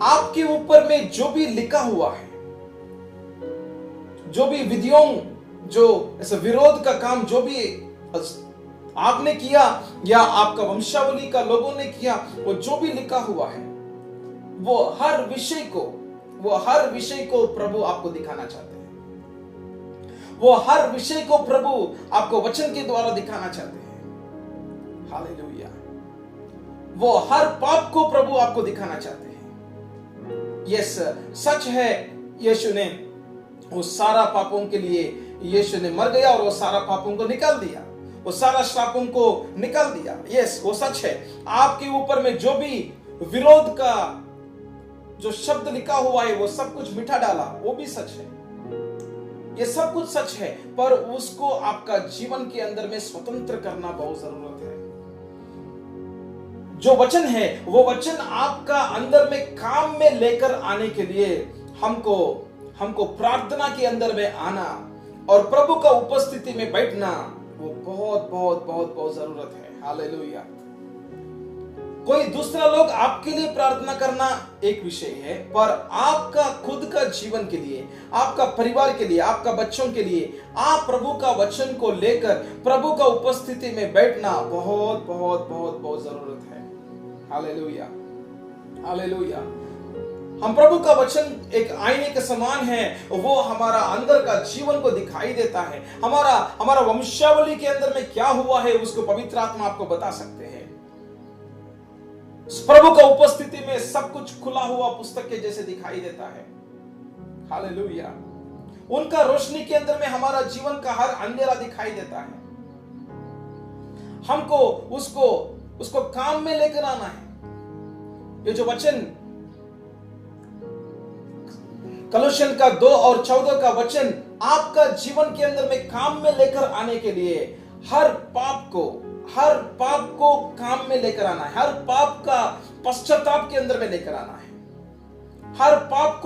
आपके ऊपर में जो भी लिखा हुआ है, जो भी विधियों, जो ऐसे विरोध का काम जो भी आपने किया या आपका वंशावली का लोगों ने किया, वो जो भी लिखा हुआ है, वो हर विषय को प्रभु आपको दिखाना चाहते हैं। वो हर विषय को प्रभु आपको वचन के द्वारा दिखाना चाहते हैं। हालेलुया। वो हर पाप को प्रभु आपको दिखाना चाहते हैं। यस, सच है, यीशु ने वो सारा पापों के लिए यीशु ने मर गया और वो सारा पापों को निकाल दिया, वो सारा श्रापों को निकाल दिया। यस, वो सच है। आपके ऊपर में जो भी विरोध का जो शब्द लिखा हुआ है, वो सब कुछ मिटा डाला, वो भी सच है। ये सब कुछ सच है, पर उसको आपका जीवन के अंदर में स्वतंत्र करना बहुत जरूरत है। जो वचन है, वो वचन आपका अंदर में काम में लेकर आने के लिए हमको प्रार्थना के अंदर में आना और प्रभु का उपस्थिति में बैठना, वो बहुत बहुत बहुत बहुत जरूरत है। हालेलुया। कोई दूसरा लोग आपके लिए प्रार्थना करना एक विषय है, पर आपका खुद का जीवन के लिए, आपका परिवार के लिए, आपका बच्चों के लिए, आप प्रभु का वचन को लेकर प्रभु का उपस्थिति में बैठना बहुत बहुत बहुत बहुत जरूरत है। Hallelujah, hallelujah. हम प्रभु का वचन एक आईने के समान है, वो हमारा अंदर का जीवन को दिखाई देता है। हमारा वंशावली के अंदर में क्या हुआ है, उसको पवित्र आत्मा आपको बता सकते हैं। प्रभु का उपस्थिति में सब कुछ खुला हुआ पुस्तक के जैसे दिखाई देता है। हालेलुया। उनका रोशनी के अंदर में हमारा जीवन का हर अंधेरा दिखाई देता है। हमको उसको काम में लेकर आना है। ये जो वचन कलोसियन का 2 और 14 का वचन आपका जीवन के अंदर में काम में लेकर आने के लिए हर पाप को काम में लेकर आना है। हर पाप का पश्चाताप के अंदर में लेकर आना है। हर पाप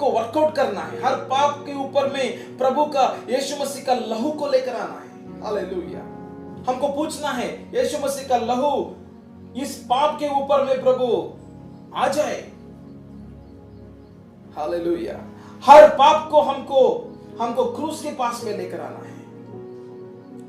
को वर्कआउट करना है। हर पाप के ऊपर में प्रभु का, यीशु मसीह का लहू को लेकर आना है। हालेलुया। हमको पूछना है, यीशु मसीह का लहू इस पाप के ऊपर में प्रभु आ जाए। हालेलुया। हर पाप को हमको क्रूस के पास में लेकर आना है।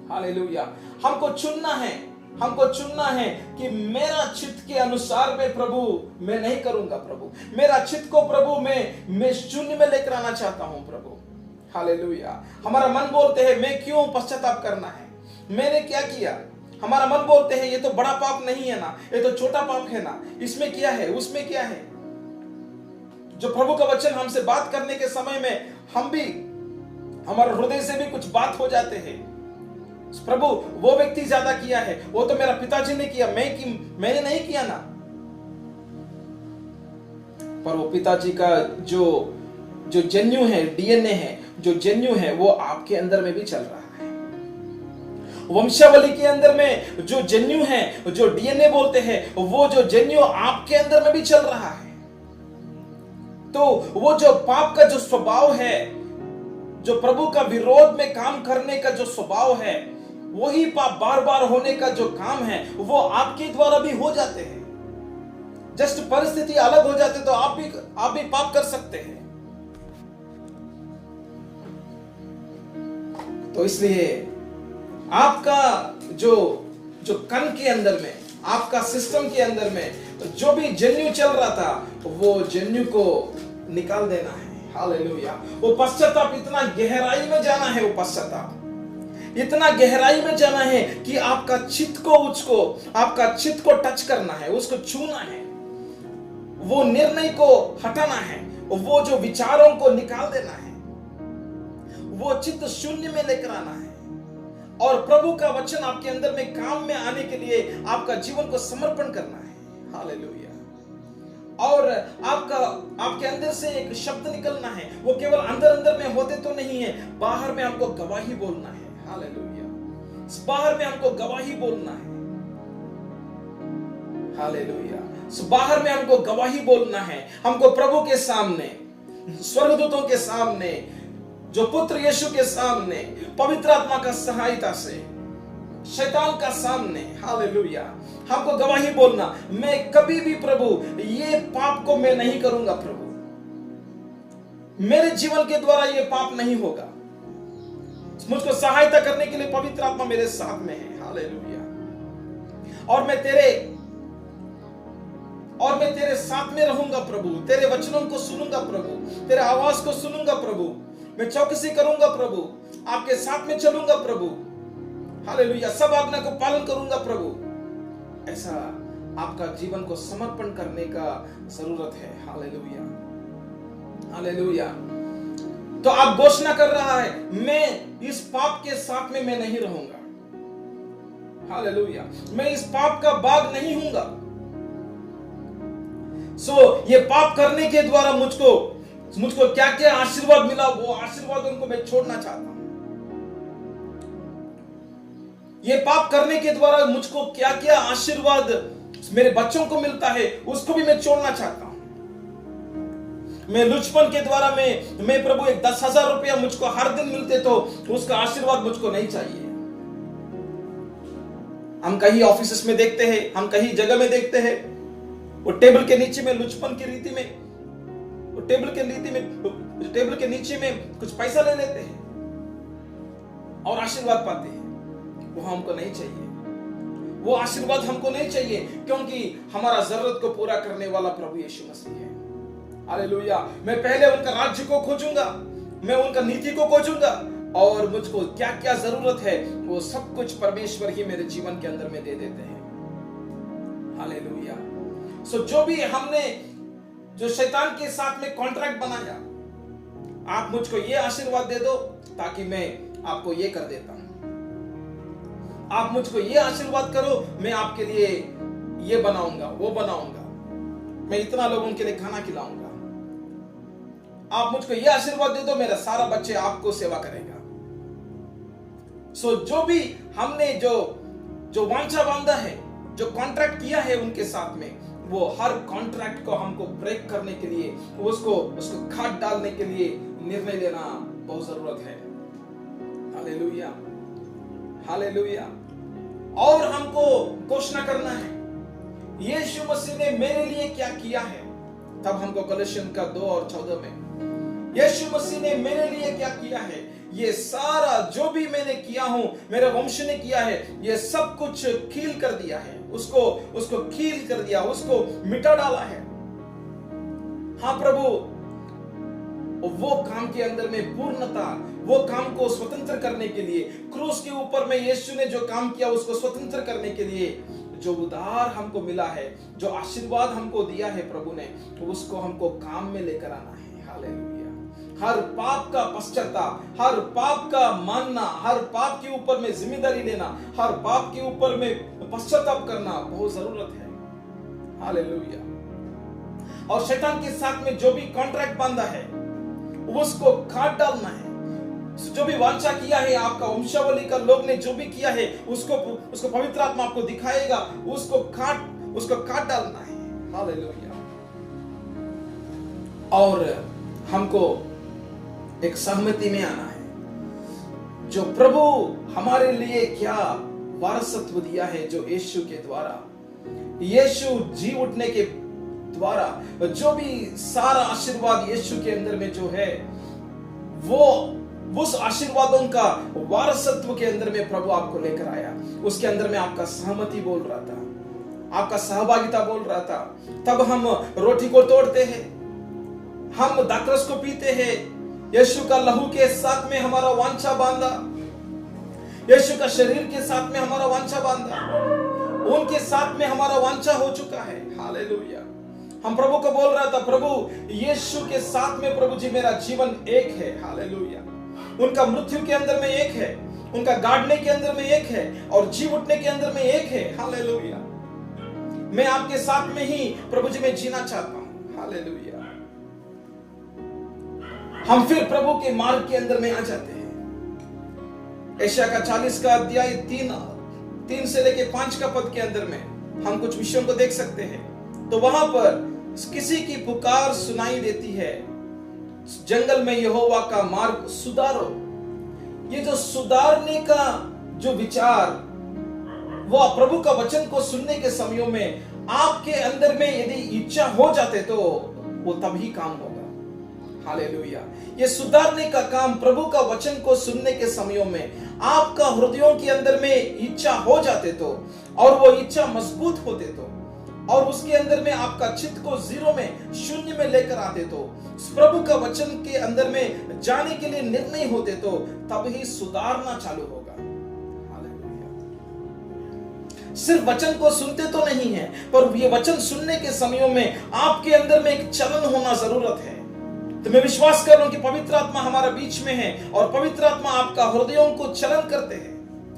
हालेलुया। हमको चुनना है कि मेरा चित्त के अनुसार में प्रभु मैं नहीं करूंगा। प्रभु मेरा चित्त को प्रभु मैं शून्य में लेकर आना चाहता हूं प्रभु। हालेलुया। हमारा मन बोलते हैं मैं क्यों पश्चाताप करना है, मैंने क्या किया। हमारा मन बोलते हैं ये तो बड़ा पाप नहीं है ना, ये तो छोटा पाप है ना, इसमें क्या है, उसमें क्या है। जो प्रभु का वचन हमसे बात करने के समय में हम भी, हमारे हृदय से भी कुछ बात हो जाते हैं। प्रभु वो व्यक्ति ज्यादा किया है, वो तो मेरा पिताजी ने किया, मैंने नहीं किया ना। पर वो पिताजी का जो जन्यू है, डीएनए है, जो जन्यू है, वो आपके अंदर में भी चल रहा है। वंशावली के अंदर में जो जन्यू है, जो डीएनए बोलते हैं, वो जो जन्यू आपके अंदर में भी चल रहा है। तो वो जो पाप का जो स्वभाव है, जो प्रभु का विरोध में काम करने का जो स्वभाव है, वही पाप बार बार होने का जो काम है, वो आपके द्वारा भी हो जाते हैं। जस्ट परिस्थिति अलग हो जाते तो आप भी पाप कर सकते हैं। तो इसलिए आपका जो कण के अंदर में, आपका सिस्टम के अंदर में जो भी जन्यू चल रहा था, वो जन्यू को निकाल देना है। हालेलुया। वो पश्चाताप, इतना गहराई में जाना है, वो पश्चाताप इतना गहराई में जाना है कि आपका चित्त को टच करना है, उसको छूना है, वो निर्णय को हटाना है, वो जो विचारों को निकाल देना है, वो चित्त शून्य में लेकर आना है और प्रभु का वचन आपके अंदर में काम में आने के लिए आपका जीवन को समर्पण करना है। हालेलुया। और आपके अंदर से एक शब्द निकलना है, वो केवल अंदर में होते तो नहीं है, बाहर में हमको गवाही बोलना है। हालेलुया। बाहर में हमको गवाही बोलना है। हालेलुया। बाहर में हमको गवाही बोलना है। हमको प्रभु के सामने स्वर्गदूतों के सामने, जो पुत्र यीशु के सामने, पवित्र आत्मा का सहायता से, शैतान का सामने, हालेलुया, हमको गवाही बोलना, मैं कभी भी प्रभु ये पाप को मैं नहीं करूंगा प्रभु, मेरे जीवन के द्वारा ये पाप नहीं होगा। मुझको सहायता करने के लिए पवित्र आत्मा मेरे साथ में है, हालेलुया। और मैं तेरे साथ में रहूंगा प्रभु, तेरे वचनों को सुनूंगा प्रभु, तेरे आवाज को सुनूंगा प्रभु, मैं चौकसी करूंगा प्रभु, आपके साथ में चलूंगा प्रभु, हालेलुया, सब आज्ञा को पालन करूंगा प्रभु। ऐसा आपका जीवन को समर्पण करने का जरूरत है, हालेलुया, हालेलुया। तो आप घोषणा कर रहा है, मैं इस पाप के साथ में मैं नहीं रहूंगा, हालेलुया, मैं इस पाप का भाग नहीं हूंगा। ये पाप करने के द्वारा मुझको क्या क्या आशीर्वाद मिला, वो आशीर्वादों को मैं छोड़ना चाहता हूं। ये पाप करने के द्वारा मुझको क्या क्या आशीर्वाद मेरे बच्चों को मिलता है, उसको भी मैं छोड़ना चाहता हूं। मैं लुचपन के द्वारा मैं प्रभु एक 10,000 रुपया मुझको हर दिन मिलते तो उसका आशीर्वाद मुझको नहीं चाहिए। हम कहीं ऑफिस में देखते हैं, हम कहीं जगह में देखते हैं, वो टेबल के नीचे में लुचपन की रीति में, वो टेबल के नीचे में कुछ पैसा ले लेते हैं और आशीर्वाद पाते हैं। वो हमको नहीं चाहिए, वो आशीर्वाद हमको नहीं चाहिए, क्योंकि हमारा जरूरत को पूरा करने वाला प्रभु यीशु मसीह है, हालेलुया। मैं पहले उनका राज्य को खोजूंगा, मैं उनका नीति को खोजूंगा, और मुझको क्या क्या जरूरत है वो सब कुछ परमेश्वर ही मेरे जीवन के अंदर में दे देते हैं, हालेलुया। जो भी हमने जो शैतान के साथ में कॉन्ट्रैक्ट बनाया, आप मुझको ये आशीर्वाद दे दो ताकि मैं आपको ये कर देता हूं, आप मुझको ये आशीर्वाद करो, मैं आपके लिए ये बनाऊंगा, वो बनाऊंगा, मैं इतना लोगों के लिए खाना खिलाऊंगा, आप मुझको ये आशीर्वाद दे दो, मेरा सारा बच्चे आपको सेवा करेगा। जो भी हमने जो वांछा बांधा है, जो कॉन्ट्रैक्ट किया है उनके साथ में, वो हर कॉन्ट्रैक्ट को हमको ब्रेक करने के लिए, उसको खाट डालने के लिए निर्णय लेना बहुत जरूरत है, हालेलुया, हालेलुया। और हमको घोषणा करना है, यीशु मसीह ने मेरे लिए क्या किया है। तब हमको कलोसियन का 2:14 में, यीशु मसीह ने मेरे लिए क्या किया है, ये सारा जो भी मैंने किया हूं, मेरे वंश ने किया है, ये सब कुछ खील कर दिया है, उसको खील कर दिया, उसको मिटा डाला है। हाँ प्रभु, वो काम के अंदर में पूर्णता, वो काम को स्वतंत्र करने के लिए, क्रूस के ऊपर में यीशु ने जो काम किया उसको स्वतंत्र करने के लिए, जो उद्धार हमको मिला है, जो आशीर्वाद हमको दिया है प्रभु ने, उसको हमको काम में लेकर आना है, हालेलुया। हर पाप का पश्चाताप, हर पाप का मानना, हर पाप के ऊपर में जिम्मेदारी लेना, हर पाप के ऊपर में पश्चाताप करना बहुत जरूरत है, हालेलुया। और शैतान के साथ में जो भी कॉन्ट्रैक्ट बांधा है उसको काट डालना है। जो भी वांछा किया है आपका वंशावली का लोग ने जो भी किया है, उसको पवित्र आत्मा आपको दिखाएगा, उसको काट डालना है, हालेलुया। और हमको एक सहमति में आना है, जो प्रभु हमारे लिए क्या वारसत्व दिया है, जो यीशु के द्वारा, यीशु जी उठने के द्वारा जो भी सारा आशीर्वाद यीशु के अंदर में जो है, वो उस आशीर्वादों का वारसत्व के अंदर में प्रभु आपको लेकर आया। उसके अंदर में आपका सहमति बोल रहा था, आपका सहभागिता बोल रहा था। तब हम रोटी को तोड़ते हैं, हम दाखरस को पीते हैं, यीशु का लहू के साथ में हमारा वांछा बांधा, यीशु का शरीर के साथ में हमारा वांछा बांधा, उनके साथ में हमारा वांछा हो चुका है, हालेलुया। हम प्रभु को बोल रहा था, प्रभु यीशु के साथ में प्रभु जी मेरा जीवन एक है, हालेलुया। उनका मृत्यु के अंदर में एक है, उनका गाड़ने के अंदर में एक है, और जी उठने के अंदर में एक है, हालेलुया। मैं आपके साथ में ही प्रभु जी में जीना चाहता हूं, हालेलुया। हम फिर प्रभु के मार्ग के अंदर में आ जाते हैं। एशिया का 40 का अध्याय 3 से लेके 5 का पद के अंदर में हम कुछ विषयों को देख सकते हैं। तो वहां पर किसी की पुकार सुनाई देती है, जंगल में यहोवा का मार्ग सुधारो। ये जो सुधारने का जो विचार, वो प्रभु का वचन को सुनने के समयों में आपके अंदर में यदि इच्छा हो जाते तो वो तभी काम होगा। हालेलुया। ये सुधारने का काम प्रभु का वचन को सुनने के समयों में आपका हृदयों के अंदर में इच्छा हो जाते तो, और वो इच्छा मजबूत होते तो, और उसके अंदर में आपका चित्त को जीरो में, शून्य में लेकर आते तो, प्रभु का वचन के अंदर में जाने के लिए निर्णय होते तो, तब ही सुधारना चालू होगा। हालेलुया। सिर्फ वचन को सुनते तो नहीं है, पर ये वचन सुनने के समयों में आपके अंदर में एक चलन होना जरूरत है। तो मैं विश्वास कर रहा हूं कि पवित्र आत्मा हमारा बीच में है, और पवित्र आत्मा आपका हृदयों को चलन करते हैं।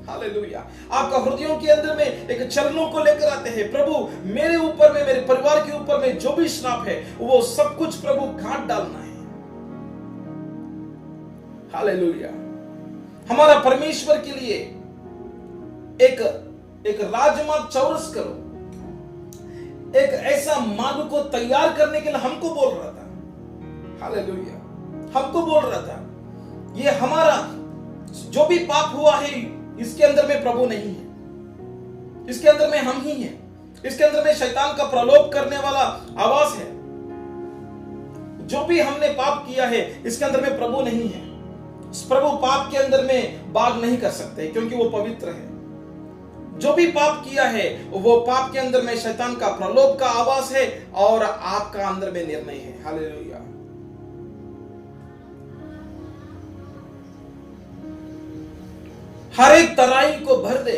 हालेलुया। आपका हृदयों के अंदर में एक चलनों को लेकर आते हैं। प्रभु मेरे ऊपर में, मेरे परिवार के ऊपर में जो भी श्राप है, वो सब कुछ प्रभु काट डालना है। हालेलुया। हमारा परमेश्वर के लिए एक राजमार्ग चौरस करो, एक ऐसा मार्ग को तैयार करने के लिए हमको बोल रहा था। हालेलुया। हमको बोल रहा था, ये हमारा जो भी पाप हुआ है, इसके अंदर में प्रभु नहीं है, इसके अंदर में हम ही हैं, इसके अंदर में शैतान का प्रलोभ करने वाला आवाज है। जो भी हमने पाप किया है, इसके अंदर में प्रभु नहीं है। प्रभु पाप के अंदर में बाग नहीं कर सकते, क्योंकि वो पवित्र है। जो भी पाप किया है, वो पाप के अंदर में शैतान का प्रलोभ का आवाज है, और आपका अंदर में निर्णय है। हालेलुया। हर एक तराई को भर दे,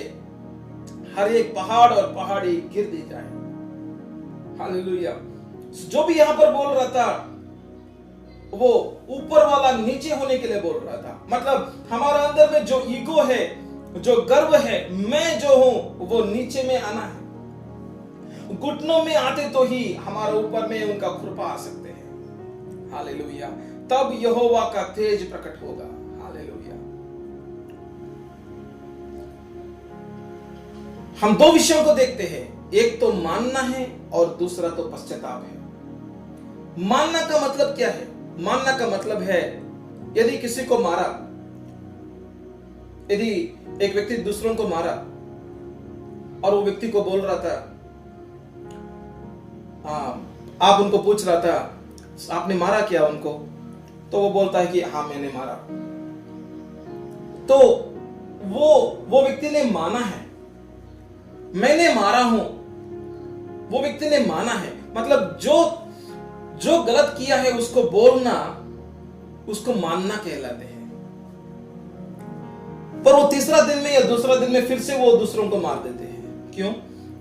हर एक पहाड़ और पहाड़ी गिर दी जाए। हालेलुया। जो भी यहां पर बोल रहा था, वो ऊपर वाला नीचे होने के लिए बोल रहा था। मतलब हमारा अंदर में जो ईगो है, जो गर्व है, मैं जो हूं, वो नीचे में आना है। घुटनों में आते तो ही हमारे ऊपर में उनका कृपा आ सकते हैं। हालेलुया। तब यहोवा का तेज प्रकट होगा। हालेलुया। हम दो विषयों को देखते हैं, एक तो मानना है और दूसरा तो पश्चाताप है। मानना का मतलब क्या है? मानना का मतलब है, यदि किसी को मारा, यदि एक व्यक्ति दूसरों को मारा और वो व्यक्ति को बोल रहा था, आप उनको पूछ रहा था आपने मारा क्या उनको, तो वो बोलता है कि हाँ मैंने मारा, तो वो व्यक्ति ने माना है, मैंने मारा हूं, वो व्यक्ति ने माना है। मतलब जो गलत किया है उसको बोलना, उसको मानना कहलाते हैं। पर वो तीसरा दिन में या दूसरा दिन में फिर से वो दूसरों को मार देते हैं। क्यों?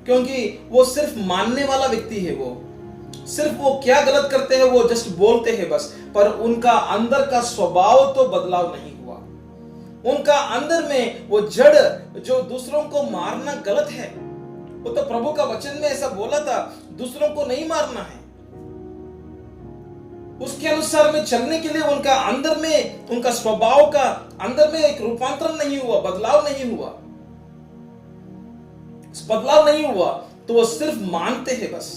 क्योंकि वो सिर्फ मानने वाला व्यक्ति है। वो सिर्फ वो क्या गलत करते हैं वो जस्ट बोलते हैं बस, पर उनका अंदर का स्वभाव तो बदलाव नहीं हुआ। उनका अंदर में वो जड़ जो दूसरों को मारना गलत है, वो तो प्रभु का वचन में ऐसा बोला था, दूसरों को नहीं मारना है। उसके अनुसार में चलने के लिए उनका अंदर में, उनका स्वभाव का अंदर में एक रूपांतरण नहीं हुआ, बदलाव नहीं हुआ। बदलाव नहीं हुआ तो वो सिर्फ मानते हैं बस।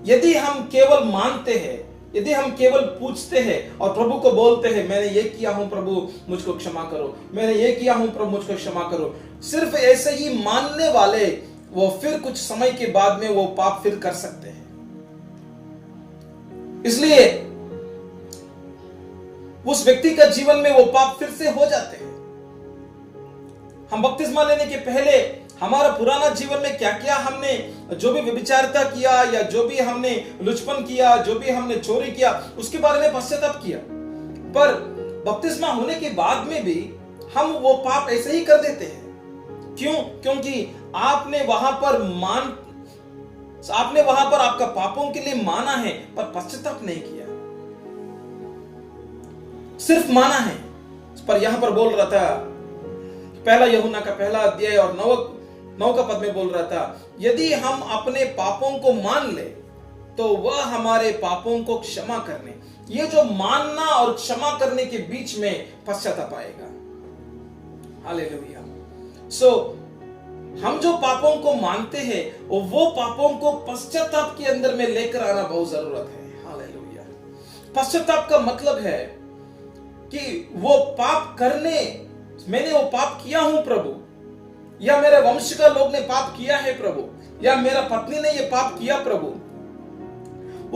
यदि हम केवल मानते हैं, यदि हम केवल पूछते हैं और प्रभु को बोलते हैं मैंने ये किया हूं प्रभु मुझको क्षमा करो, मैंने ये किया हूं प्रभु मुझको क्षमा करो, सिर्फ ऐसे ही मानने वाले, वो फिर कुछ समय के बाद में वो पाप फिर कर सकते हैं। इसलिए उस व्यक्ति का जीवन में वो पाप फिर से हो जाते हैं। हम बपतिस्मा लेने के पहले हमारा पुराना जीवन में क्या क्या हमने, जो भी व्यभिचारिता किया या जो भी हमने लुचपन किया, जो भी हमने चोरी किया, उसके बारे में पश्चाताप किया। पर बपतिस्मा होने के बाद में भी हम वो पाप ऐसे ही कर देते हैं। क्यों? क्योंकि आपने वहां पर आपका पापों के लिए माना है, पर पश्चाताप नहीं किया, सिर्फ माना है। पर यहां पर बोल रहा था, पहला यूहन्ना का पहला अध्याय और 9 का पद में बोल रहा था, यदि हम अपने पापों को मान ले तो वह हमारे पापों को क्षमा करने, ये जो मानना और क्षमा करने के बीच में पश्चाताप आएगा। हालेलुया। सो हम जो पापों को मानते हैं वो पापों को पश्चाताप के अंदर में लेकर आना बहुत जरूरत है। हालेलुया। पश्चाताप का मतलब है कि वो पाप करने, मैंने वो पाप किया हूं प्रभु, या मेरे वंश का लोग ने पाप किया है प्रभु, या मेरा पत्नी ने ये पाप किया प्रभु।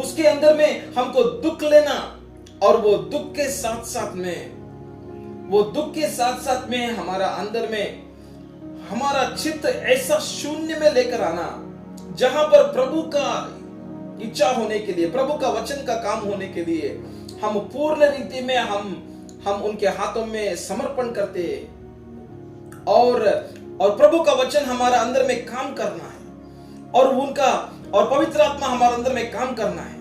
उसके अंदर में हमको दुख लेना, और वो दुख के साथ साथ में हमारा अंदर में हमारा चित्त ऐसा शून्य में लेकर आना जहां पर प्रभु का इच्छा होने के लिए, प्रभु का वचन का काम होने के लिए हम पूर्ण रीति में हम उनके हाथों में समर्पण करते, और प्रभु का वचन हमारा अंदर में काम करना है, और पवित्र आत्मा हमारे अंदर में काम करना है।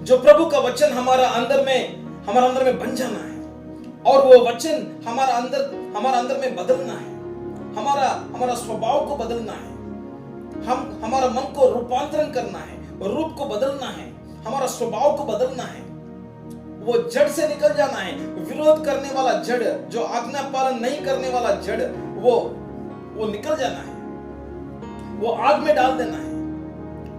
जो प्रभु का वचन हमारा अंदर में बन जाना है, और वो वचन हमारा अंदर में बदलना है, हमारा स्वभाव को बदलना है, हमारा मन को रूपांतरण करना है, रूप को बदलना है, हमारा स्वभाव को बदलना है। वो जड़ से निकल जाना है, विरोध करने वाला जड़, जो आज्ञा पालन नहीं करने वाला जड़, वो निकल जाना है, वो आग में डाल देना है।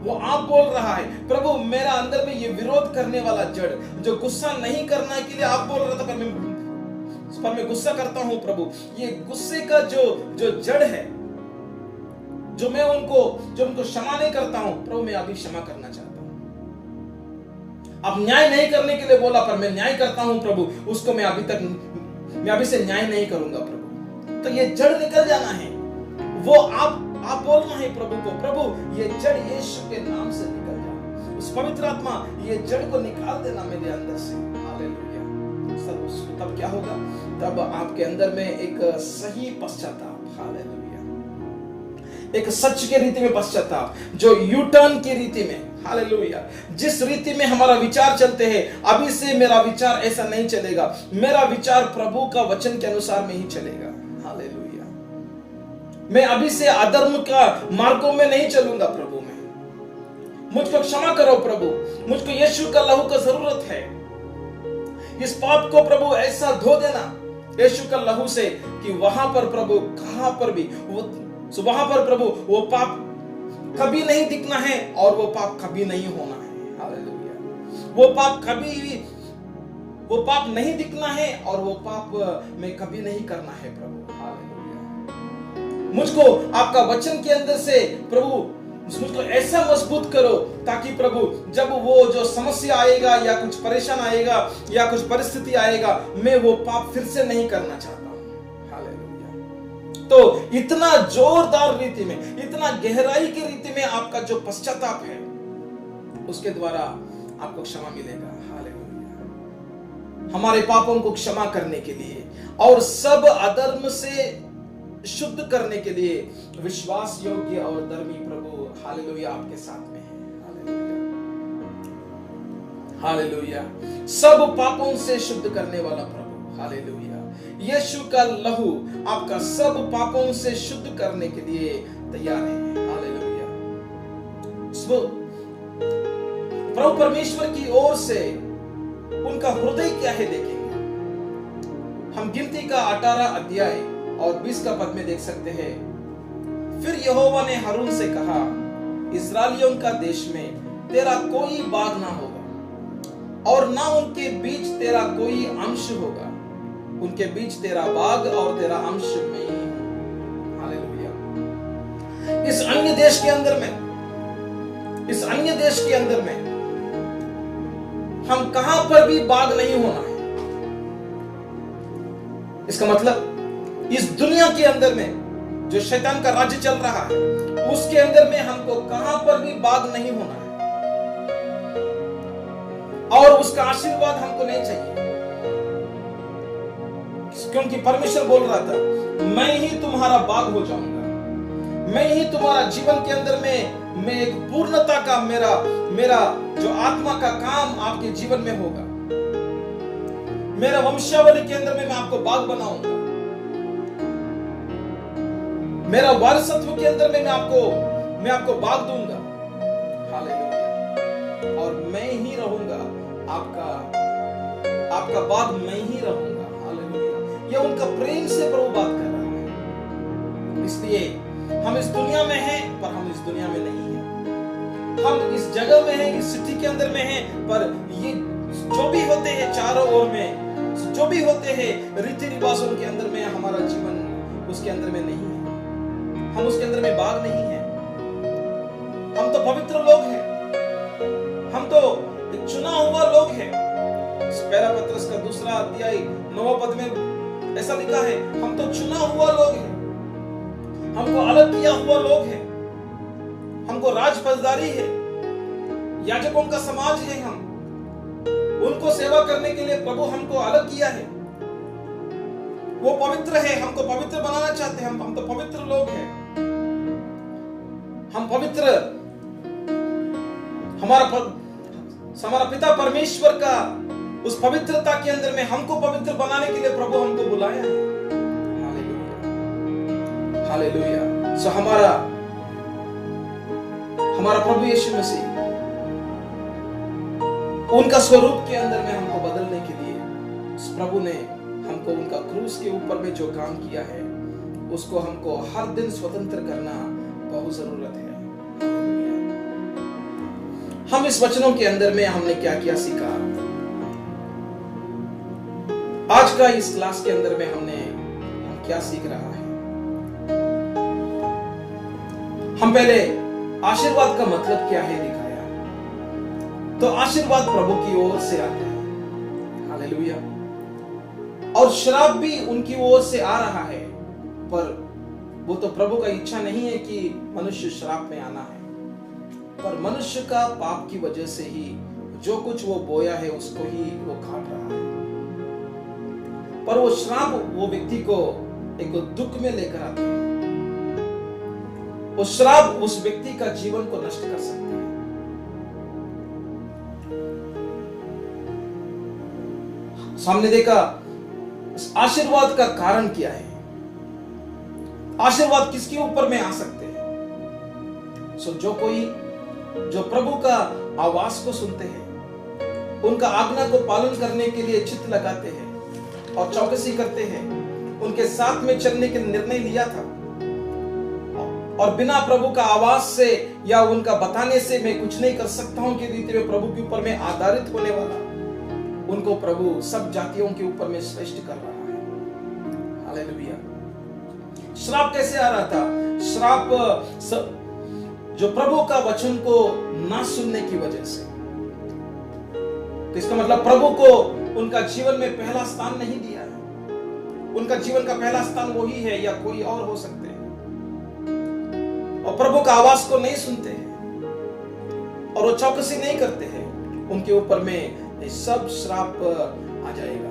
वो आप बोल रहा है, प्रभु मेरा अंदर में ये विरोध करने वाला जड़, जो गुस्सा नहीं करना के लिए आप बोल रहा था, पर मैं गुस्सा करता हूं प्रभु, ये गुस्से का जो जड़ है, जो उनको क्षमा नहीं करता हूं प्रभु, मैं अभी क्षमा करना चाहता हूं। अब न्याय नहीं करने के लिए बोला, पर मैं न्याय करता हूं प्रभु, उसको मैं अभी से न्याय नहीं करूंगा प्रभु। तो ये जड़ निकल जाना है, वो आप बोलना है प्रभु को, प्रभु ये जड़ यीशु के नाम से निकल जा, उस पवित्र आत्मा ये जड़ को निकाल देना मेरे अंदर से। हालेलुया। तब क्या होगा? तब आपके अंदर में एक सही पश्चाताप, हालेलुया, एक सच के रीति में पश्चाताप, जो यू टर्न की रीति में, हालेलुया, जिस रीति में हमारा विचार चलते हैं, अभी से मेरा विचार ऐसा नहीं चलेगा, मेरा विचार प्रभु का वचन के अनुसार में ही चलेगा। हालेलुया। मैं अभी से अधर्म का मार्गों में नहीं चलूंगा प्रभु, में मुझको क्षमा करो प्रभु, मुझको यीशु का लहू का जरूरत है। इस पाप को प्रभु ऐसा धो देना यीशु का लहू से कि वहां पर प्रभु, कहां पर भी वहां पर प्रभु वो पाप कभी नहीं दिखना है, और वो पाप कभी नहीं होना है। हालेलुया। वो पाप नहीं दिखना है, और वो पाप में कभी नहीं करना है प्रभु। हालेलुया। मुझको आपका वचन के अंदर से प्रभु, मुझको ऐसा मजबूत करो ताकि प्रभु जब वो जो समस्या आएगा, या कुछ परेशान आएगा, या कुछ परिस्थिति आएगा, मैं वो पाप फिर से नहीं करना चाहता हूं। हालेलुया। तो इतना जोरदार रीति में, इतना गहराई की रीति में आपका जो पश्चाताप है, उसके द्वारा आपको क्षमा मिलेगा। हालेलुया। हमारे पापों को क्षमा करने के लिए और सब अधर्म से शुद्ध करने के लिए विश्वास योग्य और धर्मी प्रभु, हालेलुया, आपके साथ में है। हालेलुया। हालेलुया। सब पापों से शुद्ध करने वाला प्रभु, हालेलुया, यीशु का लहू आपका सब पापों से शुद्ध करने के लिए तैयार है। हालेलुया। प्रभु परमेश्वर की ओर से उनका हृदय क्या है देखेंगे। हम गिनती का 18 अध्याय और 20 का पद में देख सकते हैं। फिर यहोवा ने हारून से कहा, इस्राएलियों का देश में तेरा कोई बाग ना होगा, और ना उनके बीच तेरा कोई अंश होगा, उनके बीच तेरा बाग और तेरा अंश में ही। हालेलुया। इस अन्य देश के अंदर में हम कहां पर भी बाग नहीं होना है। इसका मतलब इस दुनिया के अंदर में जो शैतान का राज्य चल रहा है, उसके अंदर में हमको कहां पर भी बाग नहीं होना है, और उसका आशीर्वाद हमको नहीं चाहिए, क्योंकि परमेश्वर बोल रहा था, मैं ही तुम्हारा बाग हो जाऊंगा, मैं ही तुम्हारा जीवन के अंदर में मैं एक पूर्णता का मेरा जो आत्मा का काम आपके जीवन में होगा, मेरा वंशावली के अंदर में मैं आपको बाग बनाऊंगा, मेरा वारसत्व के अंदर में मैं आपको बाग दूंगा। हालेलुया। और मैं ही रहूंगा, आपका बाग मैं ही रहूंगा। हालेलुया। ये उनका प्रेम से प्रभु बात कर रहा है। इसलिए हम इस दुनिया में हैं, पर हम इस दुनिया में नहीं हैं। हम इस जगह में हैं, इस सिटी के अंदर में हैं, पर ये जो भी होते हैं चारों ओर में, जो भी होते हैं रीति रिवाजों के अंदर में, हमारा जीवन उसके अंदर में नहीं है, हम उसके अंदर में भाग नहीं है। हम तो पवित्र लोग हैं, हम तो एक चुना हुआ लोग हैं। पहला पत्रस का 2 अध्याय 9 पद में ऐसा लिखा है, हम तो चुना हुआ लोग हैं, हमको अलग किया हुआ लोग हैं, हमको राजफौजदारी है, याजकों का समाज है, हम उनको सेवा करने के लिए प्रभु हमको अलग किया है। वो पवित्र है, हमको पवित्र बनाना चाहते हैं। हम तो पवित्र लोग हैं, हम पवित्र, हमारा पिता परमेश्वर का उस पवित्रता के अंदर में हमको पवित्र बनाने के लिए प्रभु हमको बुलाया है। Hallelujah, hallelujah. सो हमारा प्रभु यीशु मसीह उनका स्वरूप के अंदर में हमको बदलने के लिए प्रभु ने हमको उनका क्रूस के ऊपर में जो काम किया है उसको हमको हर दिन स्वतंत्र करना बहुत जरूरत है। हम इस वचनों के अंदर में हमने क्या क्या सीखा, आज का इस क्लास के अंदर में हम क्या सीख रहा है। हम पहले आशीर्वाद का मतलब क्या है दिखाया। तो आशीर्वाद प्रभु की ओर से आता है, हालेलुया, और श्राप भी उनकी ओर से आ रहा है, पर वो तो प्रभु का इच्छा नहीं है कि मनुष्य श्राप में आना है, पर मनुष्य का पाप की वजह से ही जो कुछ वो बोया है उसको ही वो काट रहा है। पर वो श्राप वो व्यक्ति को एक दुख में लेकर आते हैं, वो श्राप उस व्यक्ति का जीवन को नष्ट कर सकते हैं। सामने देखा आशीर्वाद का कारण क्या है, आशीर्वाद किसके ऊपर में आ सकते हैं। जो प्रभु का आवाज को सुनते हैं, उनका आज्ञा को पालन करने के लिए चित्त लगाते हैं और चौकसी करते हैं, उनके साथ में चलने के निर्णय लिया था, और बिना प्रभु का आवाज से या उनका बताने से मैं कुछ नहीं कर सकता हूं कि रीति में प्रभु के ऊपर में आधारित होने वाला, उनको प्रभु सब जातियों के ऊपर में श्रेष्ठ कर रहा है। हालेलुया। श्राप कैसे आ रहा था? श्राप जो प्रभु का वचन को ना सुनने की वजह से। तो इसका मतलब प्रभु को उनका जीवन में पहला स्थान नहीं दिया है। उनका जीवन का पहला स्थान वही है या कोई और हो सकते हैं, और प्रभु का आवाज को नहीं सुनते हैं और वो चौकसी नहीं करते हैं, उनके ऊपर में सब श्राप आ जाएगा।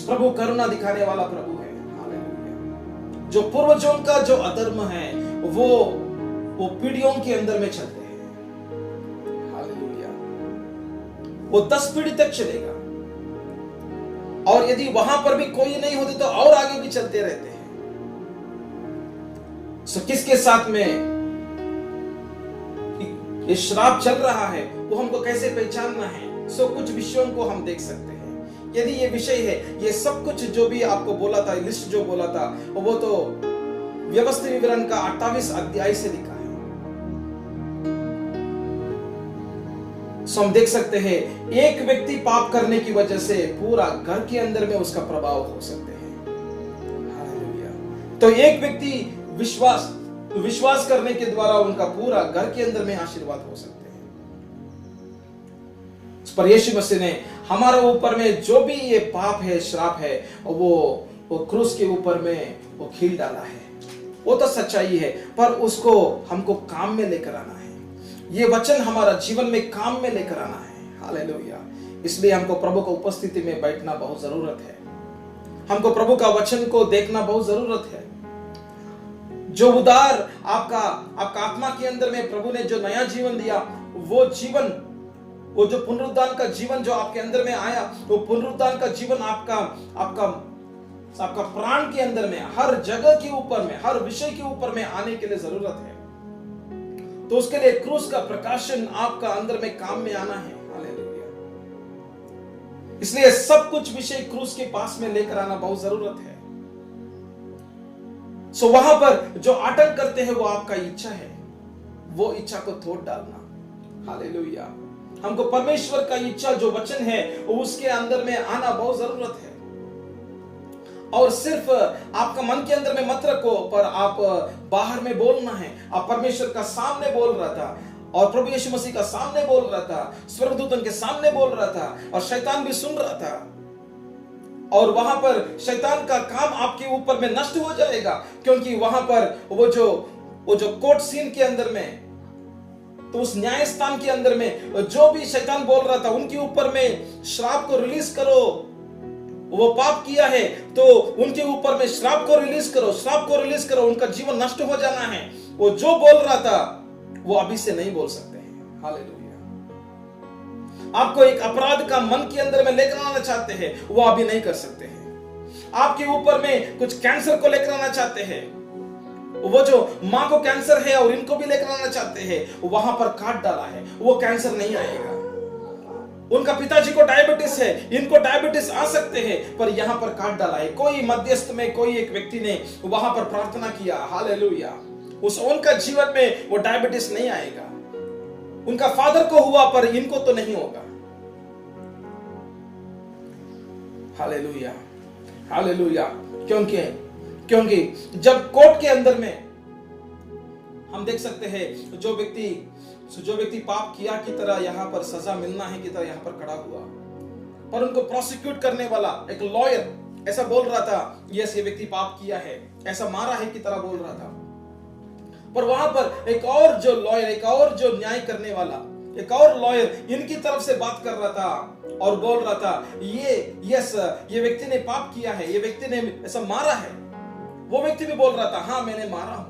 प्रभु करुणा दिखाने वाला प्रभु है। हालेलुया। जो पूर्वजों का जो अधर्म है वो पीढ़ियों के अंदर में चलते हैं। हालेलुया। वो 10 पीढ़ी तक चलेगा, और यदि वहां पर भी कोई नहीं होते तो और आगे भी चलते रहते हैं। सो किसके साथ में ये श्राप चल रहा है वो हमको कैसे पहचानना है? सो कुछ विषयों को हम देख सकते हैं। यदि ये विषय है, ये सब कुछ जो भी आपको बोला था, लिस्ट जो बोला था, वो तो व्यवस्थित विवरण का 28 अध्याय से लिखा है। सो हम देख सकते हैं एक व्यक्ति पाप करने की वजह से पूरा घर के अंदर में उसका प्रभाव हो सकते हैं। हालेलुया। तो एक व्यक्ति विश्वास करने के द्वारा उनका पूरा घर के अंदर में आशीर्वाद हो सकते हैं। पर यीशु मसीह ने हमारे ऊपर में जो भी ये पाप है, श्राप है, वो क्रूस के ऊपर में वो खील डाला है। वो तो सच्चाई है, पर उसको हमको काम में लेकर आना है। ये वचन हमारा जीवन में काम में लेकर आना है। हालेलुया। इसलिए हमको प्रभु की उपस्थिति में बैठना बहुत जरूरत है। हमको प्रभु का वचन को देखना बहुत जरूरत है। जो उदार आपका आत्मा के अंदर में प्रभु ने जो नया जीवन दिया, वो जीवन, वो जो पुनरुद्धान का जीवन जो आपके अंदर में आया, वो पुनरुद्धान का जीवन आपका प्राण के अंदर में, हर जगह के ऊपर में, हर विषय के ऊपर में आने के लिए जरूरत है। तो उसके लिए क्रूस का प्रकाशन आपका अंदर में काम में आना है। हालेलुया। इसलिए सब कुछ विषय क्रूस के पास में लेकर आना बहुत जरूरत है। सो वहां पर जो आटंक करते हैं वो आपका इच्छा है, वो इच्छा को तोड़ डालना। हालेलुया। हमको परमेश्वर का इच्छा जो वचन है उसके अंदर में आना बहुत जरूरत है। और सिर्फ आपका मन के अंदर में मत रखो, पर आप बाहर में बोलना है। आप परमेश्वर का सामने बोल रहा था और प्रभु यीशु मसीह का सामने बोल रहा था, स्वर्गदूतों के सामने बोल रहा था और शैतान भी सुन रहा था। और वहां पर शैतान का काम आपके ऊपर में नष्ट हो जाएगा, क्योंकि वहां पर वो जो कोर्ट सीन के अंदर में, तो उस न्याय स्थान के अंदर में जो भी शैतान बोल रहा था उनके ऊपर में श्राप को रिलीज करो। वो पाप किया है तो उनके ऊपर में श्राप को रिलीज करो, श्राप को रिलीज करो, उनका जीवन नष्ट हो जाना है। वो जो बोल रहा था वो अभी से नहीं बोल सकते हैं। हालेलुया। आपको एक अपराध का मन के अंदर में लेकर आना चाहते हैं, वो अभी नहीं कर सकते हैं। आपके ऊपर में कुछ कैंसर को लेकर आना चाहते हैं, वो जो मां को कैंसर है और इनको भी लेकर आना चाहते हैं, वहां पर काट डाला है, वो कैंसर नहीं आएगा। उनका पिताजी को डायबिटीज है, इनको डायबिटीज आ सकते हैं, पर यहां पर काट डाला है। कोई मध्यस्थ में कोई एक व्यक्ति ने वहां पर प्रार्थना किया, हालेलुया, उनका जीवन में वो डायबिटीज नहीं आएगा। उनका फादर को हुआ पर इनको तो नहीं होगा। Hallelujah, hallelujah. क्योंकि जब कोर्ट के अंदर में हम देख सकते हैं जो व्यक्ति पाप किया की तरह यहां पर सजा मिलना है की तरह यहां पर खड़ा हुआ, पर उनको प्रोसिक्यूट करने वाला एक लॉयर ऐसा बोल रहा था, यस ये व्यक्ति पाप किया है, ऐसा मारा है की तरह बोल रहा था। पर वहां पर एक और जो लॉयर, एक और जो न्याय करने वाला, एक और लॉयर इनकी तरफ से बात कर रहा था और बोल रहा था ये व्यक्ति ने पाप किया है, ये व्यक्ति ने ऐसा मारा है। वो व्यक्ति भी बोल रहा था हाँ मैंने मारा हूं।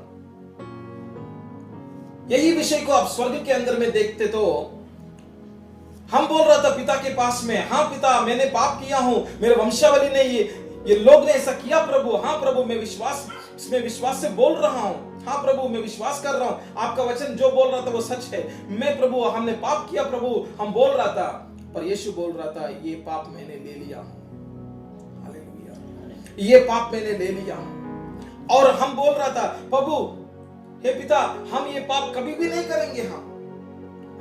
यही विषय को आप स्वर्ग के अंदर में देखते तो हम बोल रहा था पिता के पास में, हाँ पिता मैंने पाप किया हूं, मेरे वंशावली ने ये लोग ने ऐसा किया प्रभु, हाँ प्रभु मैं विश्वास से बोल रहा हूं, हाँ प्रभु मैं विश्वास कर रहा हूं, आपका वचन जो बोल रहा था वो सच है। मैं प्रभु हमने पाप किया प्रभु, हम बोल रहा था, पर यीशु बोल रहा था ये पाप मैंने ले लिया हूं। हालेलुया, ये पाप मैंने ले लिया हूं। और हम बोल रहा था प्रभु हे पिता हम ये पाप कभी भी नहीं करेंगे।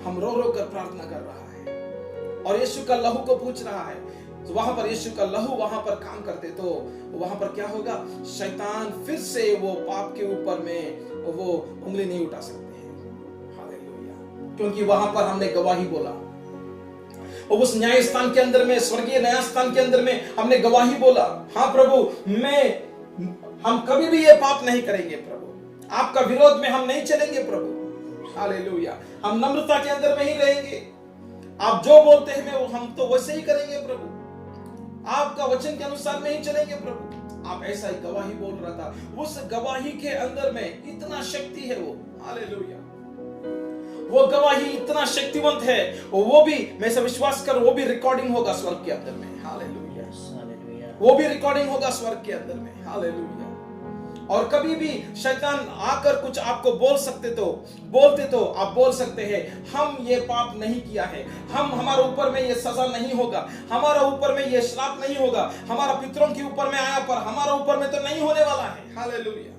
हम रो रो कर प्रार्थना कर रहा है और यीशु का लहू को पूछ रहा है। तो वहां पर यीशु का लहू वहां पर काम करते तो वहां पर क्या होगा, शैतान फिर से वो पाप के ऊपर में वो उंगली नहीं उठा सकते हैं। हालेलुया, क्योंकि वहां पर हमने गवाही बोला, उस न्याय स्थान के अंदर में, स्वर्गीय न्याय स्थान के अंदर में हमने गवाही बोला, हाँ प्रभु हम कभी भी ये पाप नहीं करेंगे प्रभु, आपका विरोध में हम नहीं चलेंगे प्रभु। हालेलुया, हम नम्रता के अंदर में ही रहेंगे, आप जो बोलते हैं हम तो वैसे ही करेंगे प्रभु, आपका वचन के अनुसार में ही चलेंगे प्रभु। आप ऐसा ही गवाही बोल रहा था। उस गवाही के अंदर में इतना शक्ति है वो, हालेलुया, वो गवाही इतना शक्तिवंत है, वो भी मैं से विश्वास कर, वो भी रिकॉर्डिंग होगा स्वर्ग के अंदर में। हालेलुया, वो भी रिकॉर्डिंग होगा स्वर्ग के अंदर में। हालेलुया। और कभी भी शैतान आकर कुछ आपको बोलते तो आप बोल सकते हैं हम ये पाप नहीं किया है, हमारे ऊपर में ये सजा नहीं होगा, हमारा ऊपर में ये श्राप नहीं होगा, हमारा पितरों के ऊपर में आया पर हमारा ऊपर में तो नहीं होने वाला है। हालेलुया,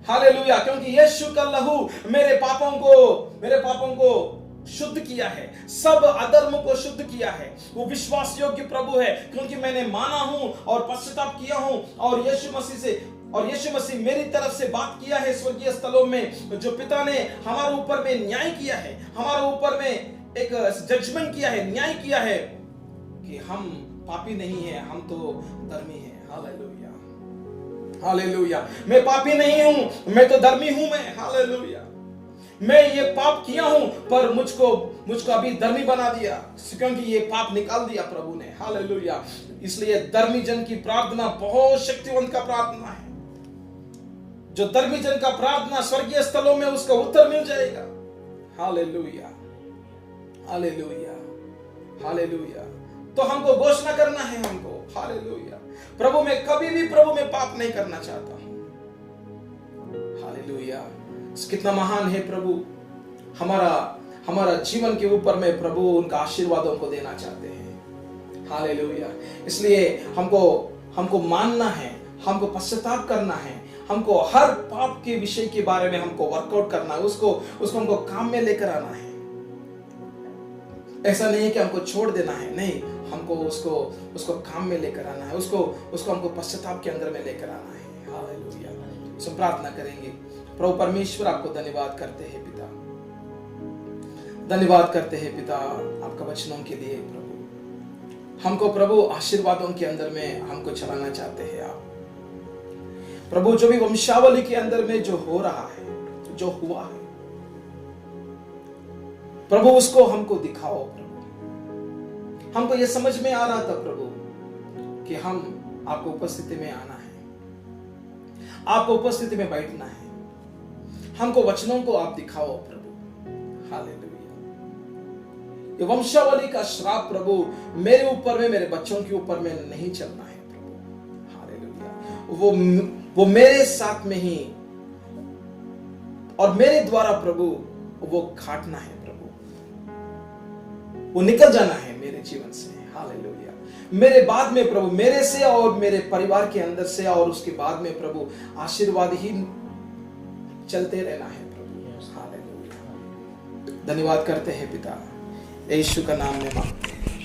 हालेलुया, क्योंकि यीशु का लहू मेरे पापों को शुद्ध किया है, सब अधर्म को शुद्ध किया है। वो विश्वास योग्य प्रभु है, क्योंकि मैंने माना हूं और पश्चाताप किया हूं और यीशु मसीह मेरी तरफ से बात किया है स्वर्गीय स्थलों में। जो पिता ने हमारे ऊपर में न्याय किया है, हमारे ऊपर में एक जजमेंट किया है, न्याय किया है कि हम पापी नहीं है, हम तो धर्मी है। हालेलुया, हालेलुया, मैं पापी नहीं हूं, मैं तो धर्मी हूं मैं। हालेलुया, मैं ये पाप किया हूं पर मुझको अभी धर्मी बना दिया, क्योंकि ये पाप निकाल दिया प्रभु ने। हालेलुया, इसलिए धर्मी जन की प्रार्थना बहुत शक्तिवंत का प्रार्थना है। जो धर्मी जन का प्रार्थना स्वर्गीय स्थलों में उसका उत्तर मिल जाएगा। Hallelujah, hallelujah, hallelujah. तो हमको घोषणा करना है हमको, हालेलुया, प्रभु मैं कभी भी प्रभु में पाप नहीं करना चाहता हूं। हालेलुया, कितना महान है प्रभु, हमारा जीवन के ऊपर में प्रभु उनका आशीर्वादों को देना चाहते हैं। हालेलुया, इसलिए हमको मानना है, हमको पश्चाताप करना है, हमको हर पाप के विषय के बारे में हमको वर्कआउट करना है, उसको हमको काम में लेकर आना है। ऐसा नहीं है कि हमको छोड़ देना है, नहीं, हमको उसको काम में लेकर आना है, उसको हमको पश्चाताप के अंदर में लेकर आना है। हालेलुया। सो प्रार्थना करेंगे। प्रभु परमेश्वर, आपको धन्यवाद करते हैं पिता, धन्यवाद करते हैं पिता आपका वचनों के लिए। प्रभु हमको प्रभु आशीर्वादों के अंदर में हमको चलाना चाहते हैं आप प्रभु। जो भी वंशावली के अंदर में जो हो रहा है, जो हुआ है प्रभु, उसको हमको दिखाओ प्रभु। हमको ये समझ में आ रहा था प्रभु कि हम आपको उपस्थिति में आना है, आपको उपस्थिति में बैठना है। हमको वचनों को आप दिखाओ प्रभु। हालेलुया। ये वंशावली का श्राप प्रभु मेरे ऊपर में, मेरे बच्चों के ऊपर में नहीं चलना है प्रभु। हालेलुया। वो मेरे साथ में ही और मेरे द्वारा प्रभु वो खाटना है प्रभु, वो निकल जाना है मेरे जीवन से। हालेलुया। मेरे बाद में प्रभु, मेरे से और मेरे परिवार के अंदर से और उसके बाद में प्रभु आशीर्वाद ही चलते रहना है प्रभु। हालेलुया। धन्यवाद करते हैं पिता, यीशु का नाम में मांगते हैं।